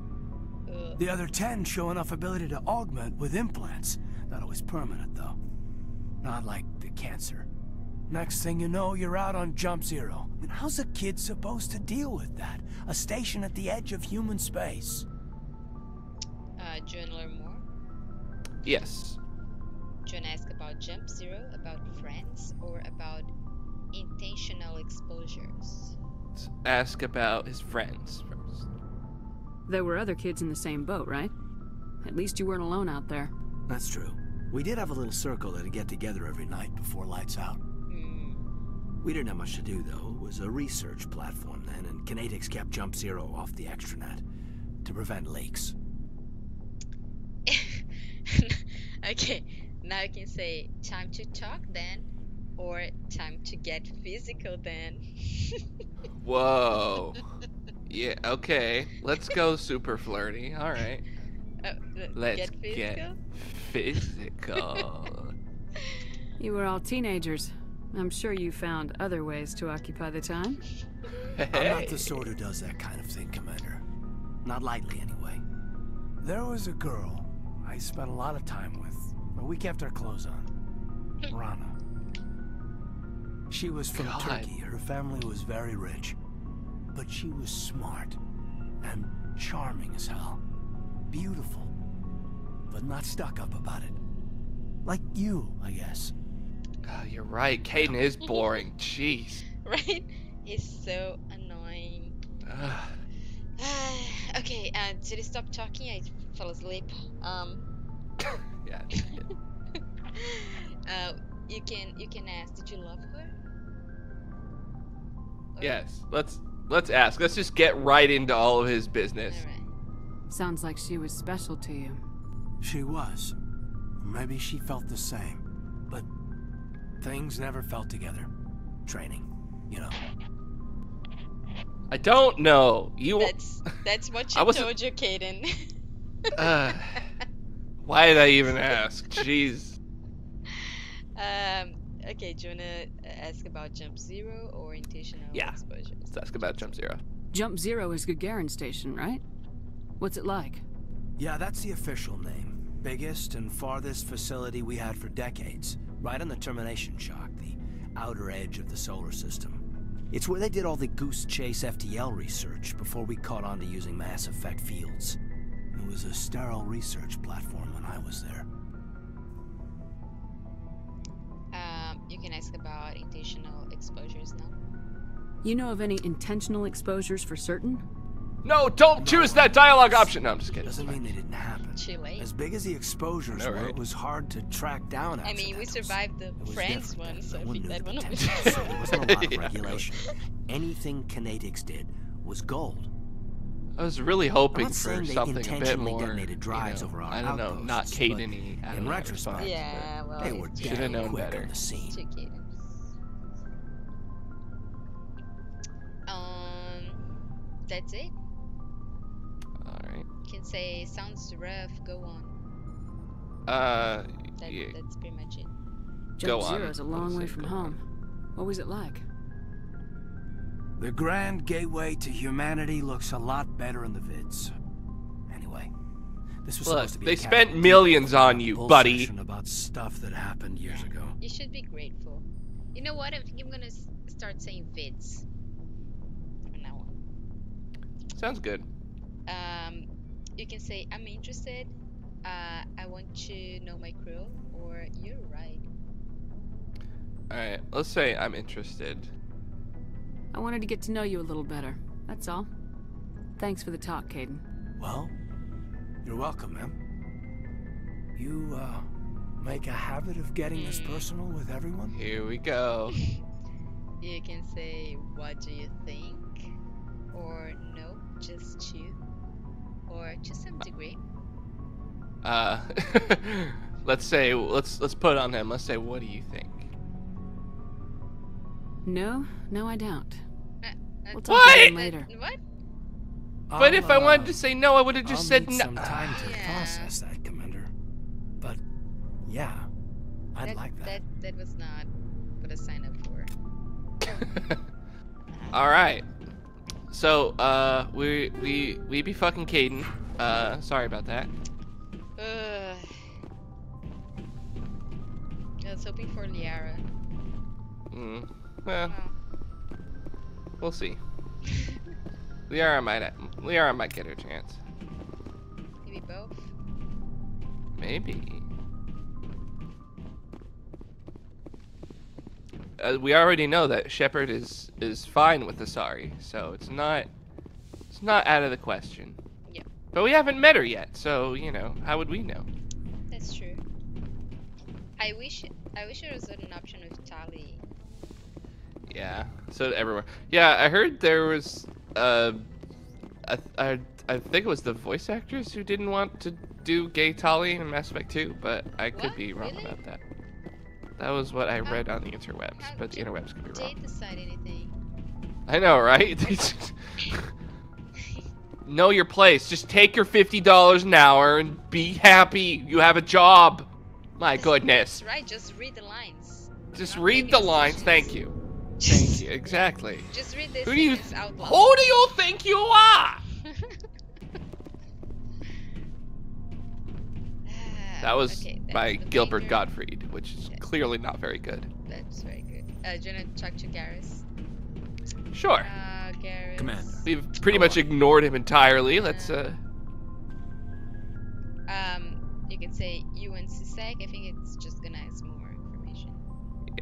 The other 10 show enough ability to augment with implants. Not always permanent, though. Not like the cancer. Next thing you know, you're out on Jump Zero. I mean, how's a kid supposed to deal with that? A station at the edge of human space. Do you want to learn more? Yes. Do you want to ask about Jump Zero, about friends, or about intentional exposures? Let's ask about his friends first. There were other kids in the same boat, right? At least you weren't alone out there. That's true. We did have a little circle that'd get together every night before lights out. We didn't have much to do, though. It was a research platform then, and Kinetics kept Jump Zero off the extranet to prevent leaks. Okay, now you can say, time to talk then, or time to get physical then. Whoa. Yeah, okay. Let's go super flirty. Alright. Let's get get physical. You were all teenagers. I'm sure you found other ways to occupy the time. I'm not the sort who does that kind of thing, Commander. Not lightly, anyway. There was a girl I spent a lot of time with a week after her clothes on. Rana. She was from Turkey. Her family was very rich. But she was smart and charming as hell. Beautiful. But not stuck up about it. Like you, I guess. Oh, you're right. Caden is boring. Jeez. Right? He's so annoying. Okay, did he stop talking? I fell asleep. Yeah. You can ask. Did you love her? Yes. Let's ask. Let's just get right into all of his business. All right. Sounds like she was special to you. She was. Maybe she felt the same. But things never felt together. Training, you know. I don't know. That's what she told you, Caden. Why did I even ask? Jeez. Okay, do you wanna ask about Jump Zero or orientational exposures? Let's ask about Jump Zero. Jump Zero is Gagarin Station, right? What's it like? Yeah, that's the official name. Biggest and farthest facility we had for decades. Right on the termination shock, the outer edge of the solar system. It's where they did all the Goose Chase FTL research before we caught on to using mass effect fields. It was a sterile research platform when I was there. You can ask about intentional exposures now. You know of any intentional exposures for certain? No, don't choose that dialogue option. No, I'm just kidding. Doesn't mean they didn't happen. Too late. As big as the exposures were, it was hard to track down. I mean, we survived the Friends one, so I think that one was. So there wasn't a lot of regulation. Anything Kinetics did was gold. I was really hoping for something a bit more. Detonated drives over our I don't know, not Caden-y. In retrospect, yeah, well, they were should have known quick better. on the scene. That's it. All right. You can say sounds rough. Go on. Yeah. That's pretty much it. Jump Zero's a long way from home. What was it like? The grand gateway to humanity looks a lot better in the vids. Anyway, this was supposed to be they spent millions on you, buddy. About stuff that happened years ago. You should be grateful. You know what? I think I'm gonna start saying vids from now on. Sounds good. You can say I'm interested. I want to know my crew, or you're right. All right, let's say I'm interested. I wanted to get to know you a little better. That's all. Thanks for the talk, Caden. Well, you're welcome, ma'am. You, make a habit of getting this personal with everyone? Here we go. You can say, what do you think? Or no, just you. Or to some degree. Let's say, let's put it on him. Let's say, what do you think? No, I don't. We'll talk again later. What? But if I wanted to say no, I would have just said no. Some time to process that, Commander. But yeah, I'd like that. That was not what I signed up for. All right. So we be fucking Caden. Sorry about that. I was hoping for Liara. Well, we'll see. Liara might get her chance. Maybe both. Maybe. We already know that Shepard is fine with Asari, so it's not out of the question. Yeah. But we haven't met her yet, so you know, how would we know? That's true. I wish there was an option with Tali. Yeah, so everywhere. Yeah, I heard there was I think it was the voice actors who didn't want to do gay Tali in Mass Effect 2, but I could be wrong about that. That was what I read on the interwebs, but the interwebs could be wrong. Decide anything. I know, right? Know your place. Just take your $50 an hour and be happy. You have a job. My goodness. That's right. Just read the lines. Just read the lines. Thank you. Thank you. Exactly. Just read this. Who do you think you are? That was by Gilbert Gottfried, which is clearly not very good. That's very good. Do you want to talk to Garrus? Sure. Garrus. Commander. We've pretty much ignored him entirely. Let's you can say you and CSEC. I think it's just gonna ask more information.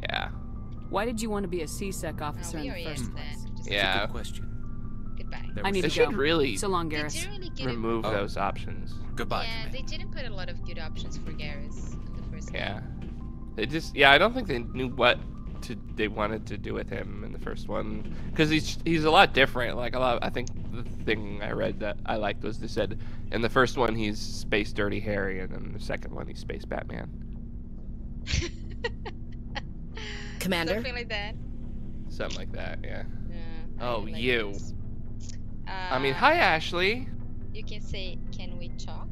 Yeah. Why did you want to be a CSEC officer in the first place? Yeah. Good question. Goodbye. I need They to go. should really So long, Garrus. remove those options. Goodbye. Yeah, they didn't put a lot of good options for Garrus in the first game. Yeah. They just, I don't think they knew what they wanted to do with him in the first one, because he's a lot different. Like I think the thing I read that I liked was they said in the first one he's Space Dirty Harry, and then the second one he's Space Batman. Commander? Something like that. Something like that, yeah. Oh, like you. I mean, hi, Ashley. You can say, can we talk?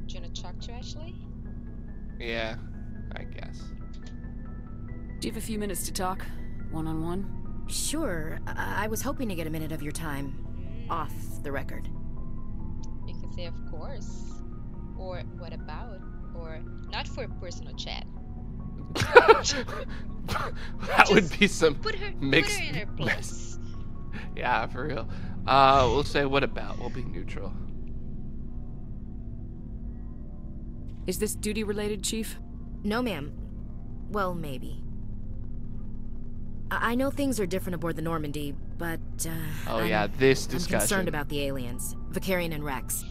Do you want to talk to Ashley? Yeah, I guess. Do you have a few minutes to talk? One-on-one? Sure. I was hoping to get a minute of your time. Off the record. You can say, of course. Or, what about? Or, not for a personal chat. That would be some mixed. Put her in her place. Yeah, for real. We'll say, what about? We'll be neutral. Is this duty-related, Chief? No, ma'am. Well, maybe. I know things are different aboard the Normandy, but, this discussion. I'm concerned about the aliens, Vicarian and Rex.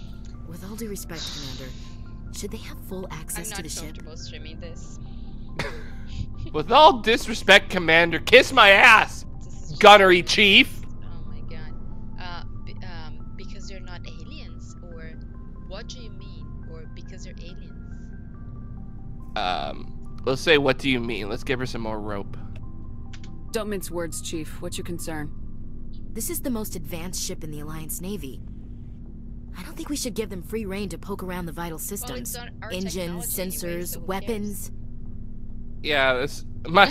With all due respect, Commander, should they have full access to the ship? I'm not comfortable streaming this. With all disrespect, Commander, kiss my ass, gunnery chief. Oh my god. Because they're not aliens, or what do you mean? Or because they're aliens? Let's say, what do you mean? Let's give her some more rope. Don't mince words, Chief. What's your concern? This is the most advanced ship in the Alliance Navy. I don't think we should give them free rein to poke around the vital systems. Engines, sensors, weapons. Yeah, that's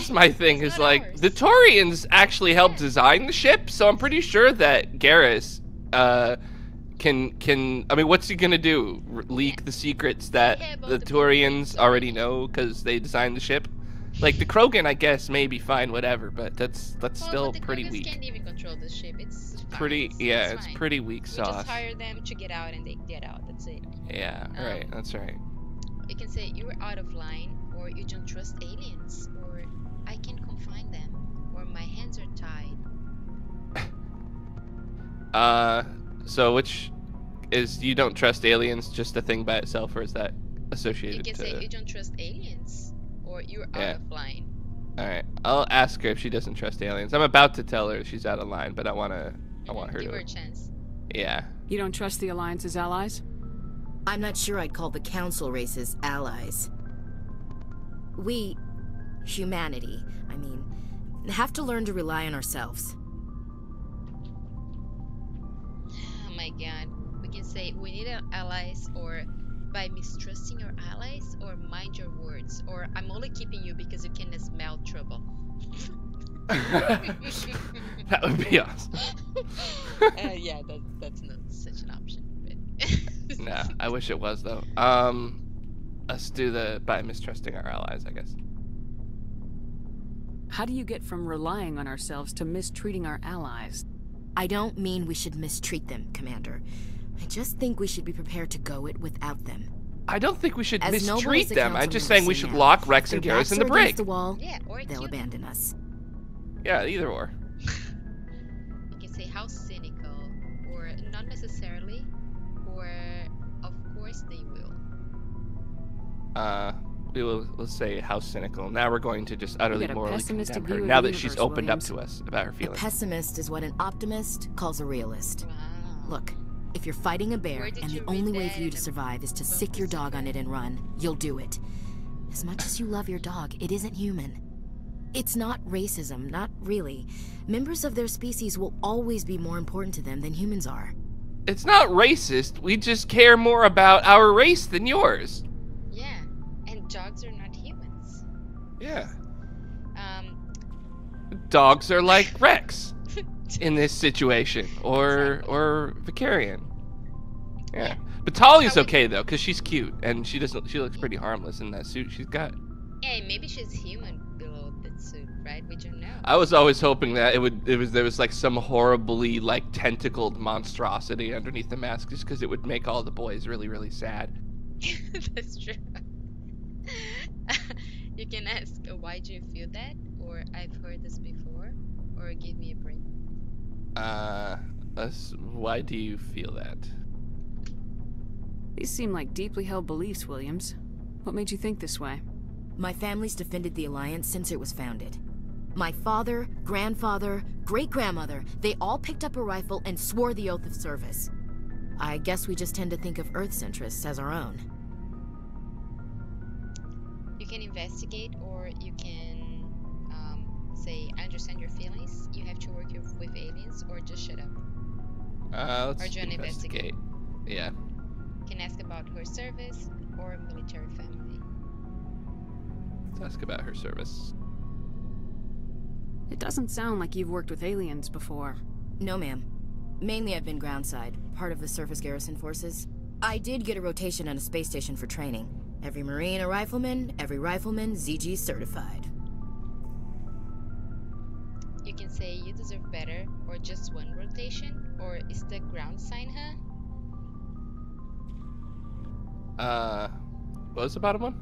my thing is like, the Taurians actually helped design the ship, so I'm pretty sure that Garrus can I mean, what's he gonna do? Leak the secrets that the Taurians already know because they designed the ship? Like, the Krogan, I guess, may be fine, whatever, but that's still pretty weak. Can't even control this ship. It's pretty, it's pretty weak sauce. We just hire them to get out, and they get out. That's it. Yeah, right. That's right. You can say you're out of line, or you don't trust aliens, or I can confine them, or my hands are tied. So which is, you don't trust aliens just a thing by itself, or is that associated? You can say you don't trust aliens, or you're out of line. All right, I'll ask her if she doesn't trust aliens. I'm about to tell her she's out of line, but I want her give to. her a chance. Yeah. You don't trust the Alliance's allies? I'm not sure I'd call the Council races allies. We, humanity, I mean, have to learn to rely on ourselves. Oh my god. We can say we need allies, or by mistrusting your allies, or mind your words, or I'm only keeping you because you can smell trouble. That would be awesome. Yeah, that's not such an option. But nah, I wish it was though. Let's do the by mistrusting our allies, I guess. How do you get from relying on ourselves to mistreating our allies? I don't mean we should mistreat them, Commander. I just think we should be prepared to go it without them. I don't think we should As mistreat the them. I'm just saying we should now, lock Rex and their Garrus backs in the are brig. against the wall, or they'll abandon us. Yeah, either or. You can say how cynical, or not necessarily, or of course they will. Let's say how cynical. Now we're going to just utterly morally condemn her. view Now of the that she's universe, opened Williams. up to us about her A feelings. pessimist is what an optimist calls a realist. Wow. Look, if you're fighting a bear Where did and you the read only way that for you to in a survive is to book sick or your dog on something? it and run, you'll do it. As much as you love your dog, it isn't human. It's not racism, not really. Members of their species will always be more important to them than humans are. It's not racist. We just care more about our race than yours. Yeah, and dogs are not humans. Yeah. Dogs are like Rex in this situation, or Vicarian. Yeah. But Talia's okay though, cause she's cute and she looks pretty harmless in that suit she's got. Yeah, maybe she's human below that suit, right? We don't know. I was always hoping that there was like some horribly like tentacled monstrosity underneath the mask, just because it would make all the boys really, really sad. That's true. You can ask, why do you feel that? Or I've heard this before? Or give me a break. Why do you feel that? These seem like deeply held beliefs, Williams. What made you think this way? My family's defended the Alliance since it was founded. My father, grandfather, great-grandmother, they all picked up a rifle and swore the oath of service. I guess we just tend to think of Earth's interests as our own. You can investigate, or you can say, I understand your feelings. You have to work with aliens, or just shut up. Let's or do you investigate. Yeah. You can ask about her service or military family. Let's ask about her service. It doesn't sound like you've worked with aliens before. No, ma'am. Mainly I've been groundside, part of the surface garrison forces. I did get a rotation on a space station for training. Every Marine a rifleman, every rifleman ZG certified. You can say you deserve better, or just one rotation, or is the ground sign her? What was the bottom one?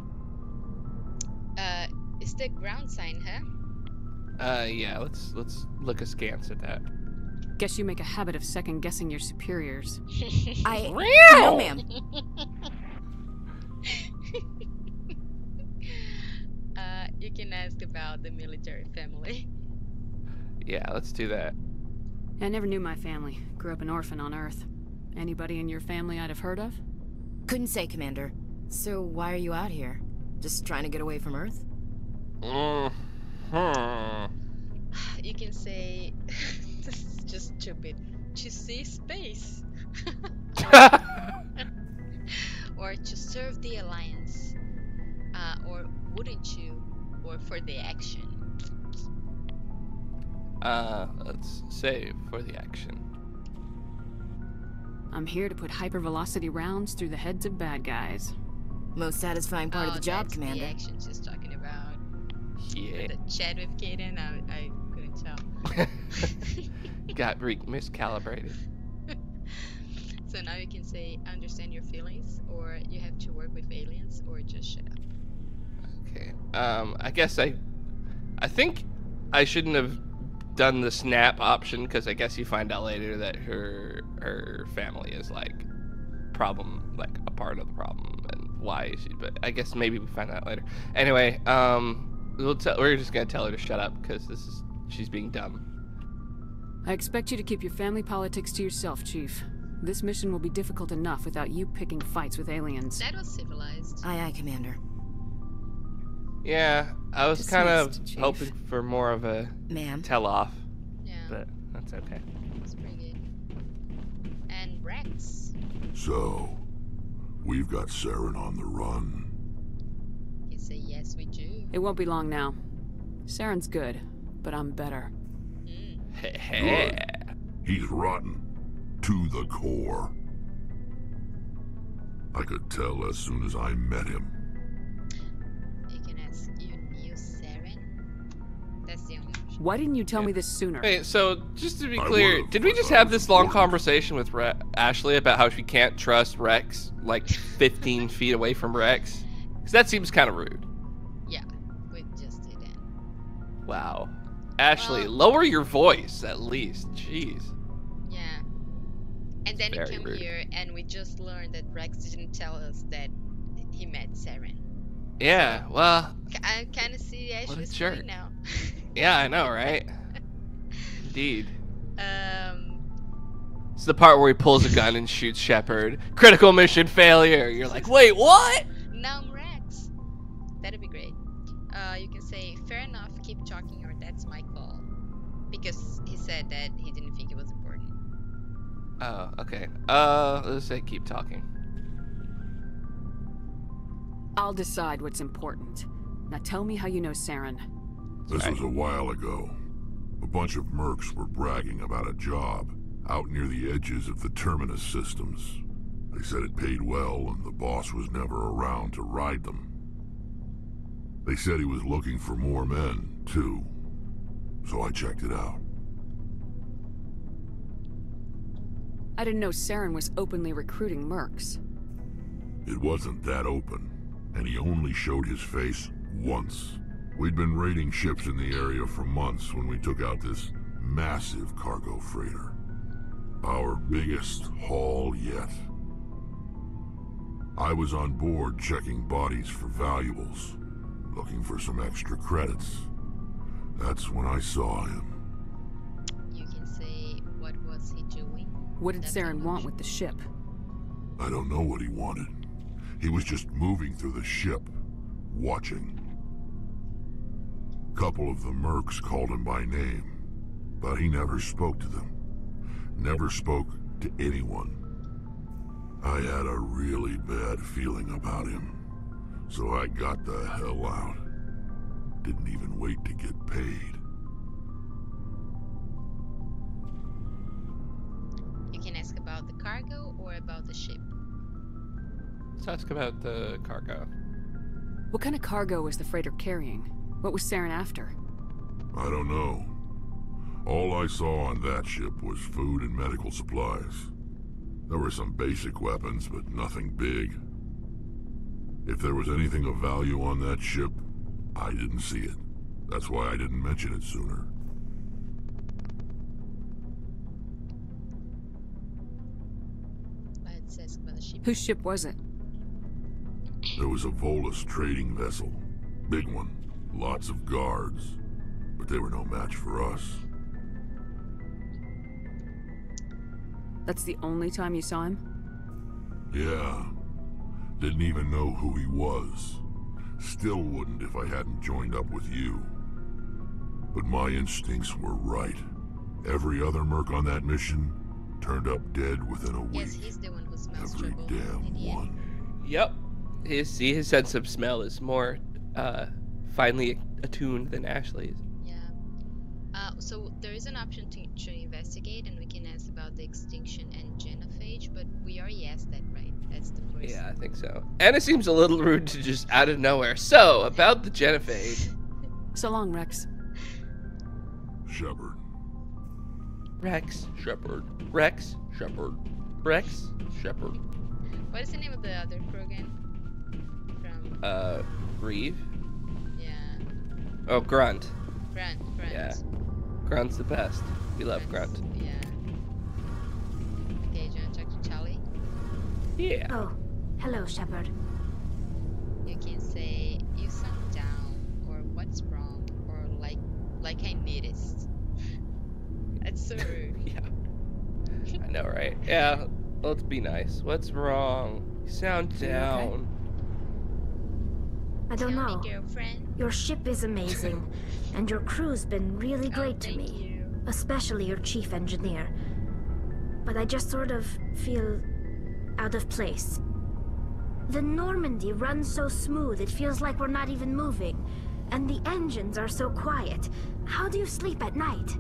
Is the ground sign her? Yeah, let's look askance at that. Guess you make a habit of second-guessing your superiors. No, ma'am. You can ask about the military family. Yeah, let's do that. I never knew my family. Grew up an orphan on Earth. Anybody in your family I'd have heard of? Couldn't say, Commander. So why are you out here? Just trying to get away from Earth? You can say, this is just stupid, to see space. Or to serve the Alliance. Or wouldn't you? Or for the action. Let's save for the action. I'm here to put hypervelocity rounds through the heads of bad guys. Most satisfying part of the job, that's Commander. The action she's talking about. Yeah. The chat with Kaden, I couldn't tell. Got miscalibrated. So now you can say, I understand your feelings, or you have to work with aliens, or just shut up. Okay. I guess I think I shouldn't have done the snap option, because I guess you find out later that her family is like a part of the problem, and why she. But I guess maybe we find out later. Anyway, we're just gonna tell her to shut up, because she's being dumb. I expect you to keep your family politics to yourself, Chief. This mission will be difficult enough without you picking fights with aliens. That was civilized. Aye, aye, Commander. Yeah, I was kind of hoping for more of a tell-off. Yeah. But that's okay. That's pretty good. And Rex. So, we've got Sarren on the run. You say yes, we do. It won't be long now. Sarren's good, but I'm better. Good. He's rotten. To the core. I could tell as soon as I met him. You can ask, you knew Sarren? That's the only option. Why didn't you tell me this sooner? Wait, so just to be clear, did we just have this long conversation with Ashley about how she can't trust Rex, like 15 feet away from Rex? Because that seems kind of rude. Yeah, we just did it. Wow. Ashley, lower your voice at least. Jeez. Yeah. And then you Very come rude. here and we just learned that Rex didn't tell us that he met Sarren. Yeah, well. I kind of see Ashley's jerk. point now. Yeah, I know, right? Indeed. It's the part where he pulls a gun and shoots Shepard. Critical mission failure. You're like, wait, what? Now I'm Rex. That'd be great. You can say, fair enough, keep talking, or that's my call. Because he said that he didn't think it was important. Oh, okay. Let's say keep talking. I'll decide what's important. Now tell me how you know Sarren. This was a while ago. A bunch of mercs were bragging about a job out near the edges of the Terminus systems. They said it paid well and the boss was never around to ride them. They said he was looking for more men, too. So I checked it out. I didn't know Sarren was openly recruiting mercs. It wasn't that open, and he only showed his face once. We'd been raiding ships in the area for months when we took out this massive cargo freighter. Our biggest haul yet. I was on board checking bodies for valuables, looking for some extra credits. That's when I saw him. You can say, what was he doing? What did Sarren want with the ship? I don't know what he wanted. He was just moving through the ship, watching. Couple of the mercs called him by name, but he never spoke to them. Never spoke to anyone. I had a really bad feeling about him, so I got the hell out. Didn't even wait to get paid. You can ask about the cargo or about the ship. Let's ask about the cargo. What kind of cargo was the freighter carrying? What was Sarren after? I don't know. All I saw on that ship was food and medical supplies. There were some basic weapons, but nothing big. If there was anything of value on that ship, I didn't see it. That's why I didn't mention it sooner. Let's ask about the ship. Whose ship was it? There was a Volus trading vessel. Big one. Lots of guards. But they were no match for us. That's the only time you saw him? Yeah. Didn't even know who he was. Still wouldn't if I hadn't joined up with you. But my instincts were right. Every other merc on that mission turned up dead within a week. Yes, he's the one who smells Every trouble. damn one. Yep. His sense of smell is more finely attuned than Ashley's. Yeah. So there is an option to investigate, and we can ask about the extinction and genophage, but we already asked that, right? That's the first. Yeah, I think so. And it seems a little rude to just out of nowhere. So, about the genophage. So long, Rex. Shepard. Rex. Shepard. Rex. Shepard. Rex. Shepard. What is the name of the other crew again? From... Grieve? Yeah. Oh, Grunt. Grunt. Yeah. Grunt's the best. We love Grunt. Yeah. Okay, do you want to talk to Charlie? Yeah. Oh, hello, Shepard. You can say, you sound down, or what's wrong, or like I noticed. That's so rude. Yeah. I know, right? Yeah. Let's be nice. What's wrong? You sound down. Okay? I don't know. Me, girlfriend. Your ship is amazing, and your crew's been really great to me. Especially your chief engineer. But I just sort of feel out of place. The Normandy runs so smooth it feels like we're not even moving. And the engines are so quiet. How do you sleep at night?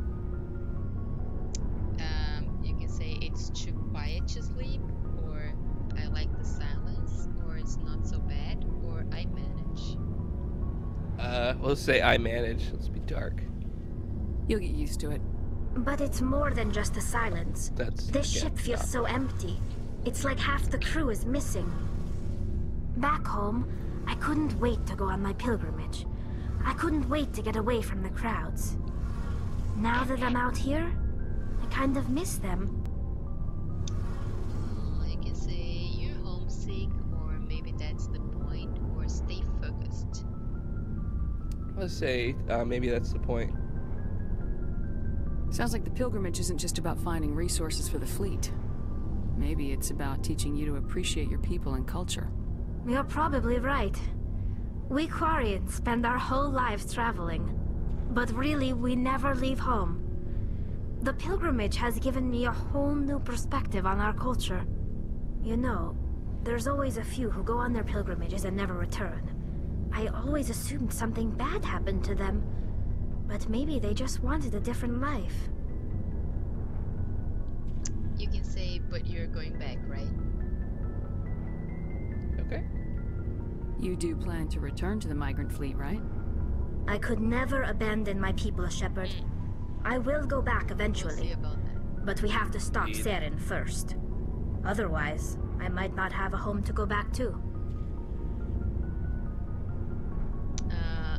You can say it's too quiet to sleep, or I like the silence, or it's not so bad, or I manage. We'll say I manage. Let's be dark. You'll get used to it. But it's more than just the silence. This ship feels so empty. It's like half the crew is missing. Back home, I couldn't wait to go on my pilgrimage. I couldn't wait to get away from the crowds. Now that I'm out here, I kind of miss them. You can say you're homesick, or maybe that's the point, or stay focused. Let's say maybe that's the point. Sounds like the pilgrimage isn't just about finding resources for the fleet. Maybe it's about teaching you to appreciate your people and culture. You're probably right. We Quarians spend our whole lives traveling. But really, we never leave home. The pilgrimage has given me a whole new perspective on our culture. You know, there's always a few who go on their pilgrimages and never return. I always assumed something bad happened to them, but maybe they just wanted a different life. You can say, but you're going back, right? Okay. You do plan to return to the migrant fleet, right? I could never abandon my people, Shepard. I will go back eventually. We'll see about that. But we have to stop Sarren first. Otherwise, I might not have a home to go back to.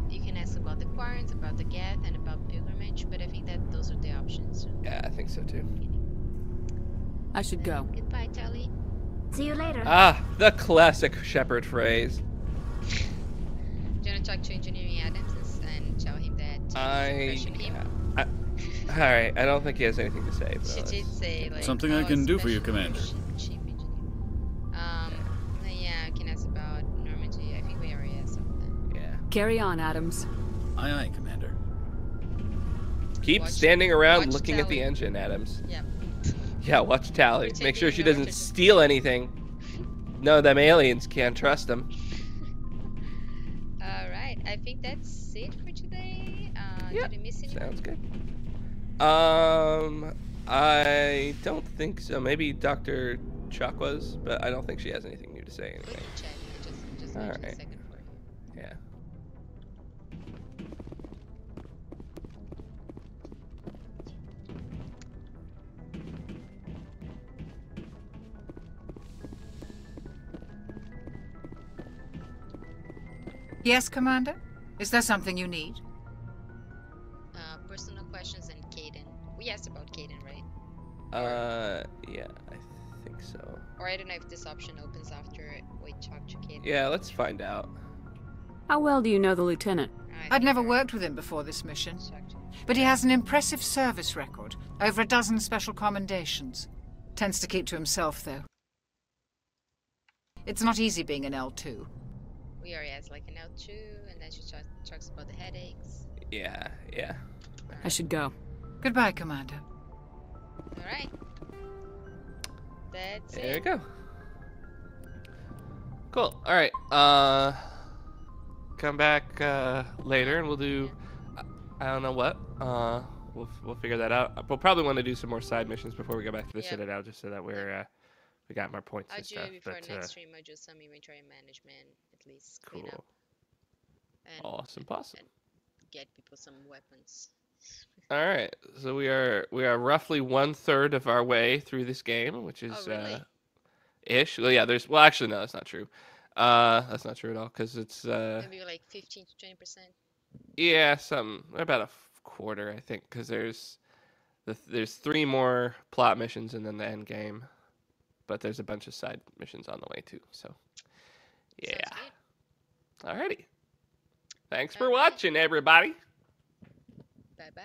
You can ask about the Quarrens, about the Geth, and about pilgrimage, but I think that those are the options. Yeah, I think so too. I should go. Goodbye, Tally. See you later. Ah, the classic Shepard phrase. Do you want to talk to Engineering Adams and tell him that Alright, I don't think he has anything to say. She did say, like, something I can do for you, Commander. Chief Engineer. Yeah, I can ask about Normandy. I think we already asked something. Yeah. Carry on, Adams. Aye, aye, Commander. Keep standing around looking at the engine, Adams. Yep. Yeah, watch Tally. Make sure she doesn't steal anything. No, them aliens can't trust them. Alright, I think that's it for today. Yep. Did I miss anything? Sounds good. I don't think so. Maybe Dr. Chuck was, but I don't think she has anything new to say anyway. Just All mention the right. second floor. Yeah. Yes, Commander? Is there something you need? Personal questions and Caden. We asked about Caden, right? Yeah, I think so. Or I don't know if this option opens after we talk to Caden. Yeah, let's find out. How well do you know the lieutenant? I'd never worked with him before this mission. But he has an impressive service record. Over a dozen special commendations. Tends to keep to himself, though. It's not easy being an L2. We already asked like an L2, and then she talks about the headaches. Yeah, yeah. I should go. Goodbye, Commander. Alright. That's There it. we go. Cool. Alright. Come back later and we'll do I don't know what. We'll figure that out. We'll probably want to do some more side missions before we go back to the Citadel, just so that we're we got more points I'll and do stuff. it before But, next stream. I'll do some inventory management, at least clean up. And, awesome. and get people some weapons. All right, so we are roughly 1/3 of our way through this game, which is ish. Well, yeah, actually no, that's not true. That's not true at all because it's maybe like 15 to 20%. Yeah, about a quarter, I think, because there's 3 more plot missions and then the end game, but there's a bunch of side missions on the way too. So yeah. Alrighty. Thanks for watching, everybody. Bye bye.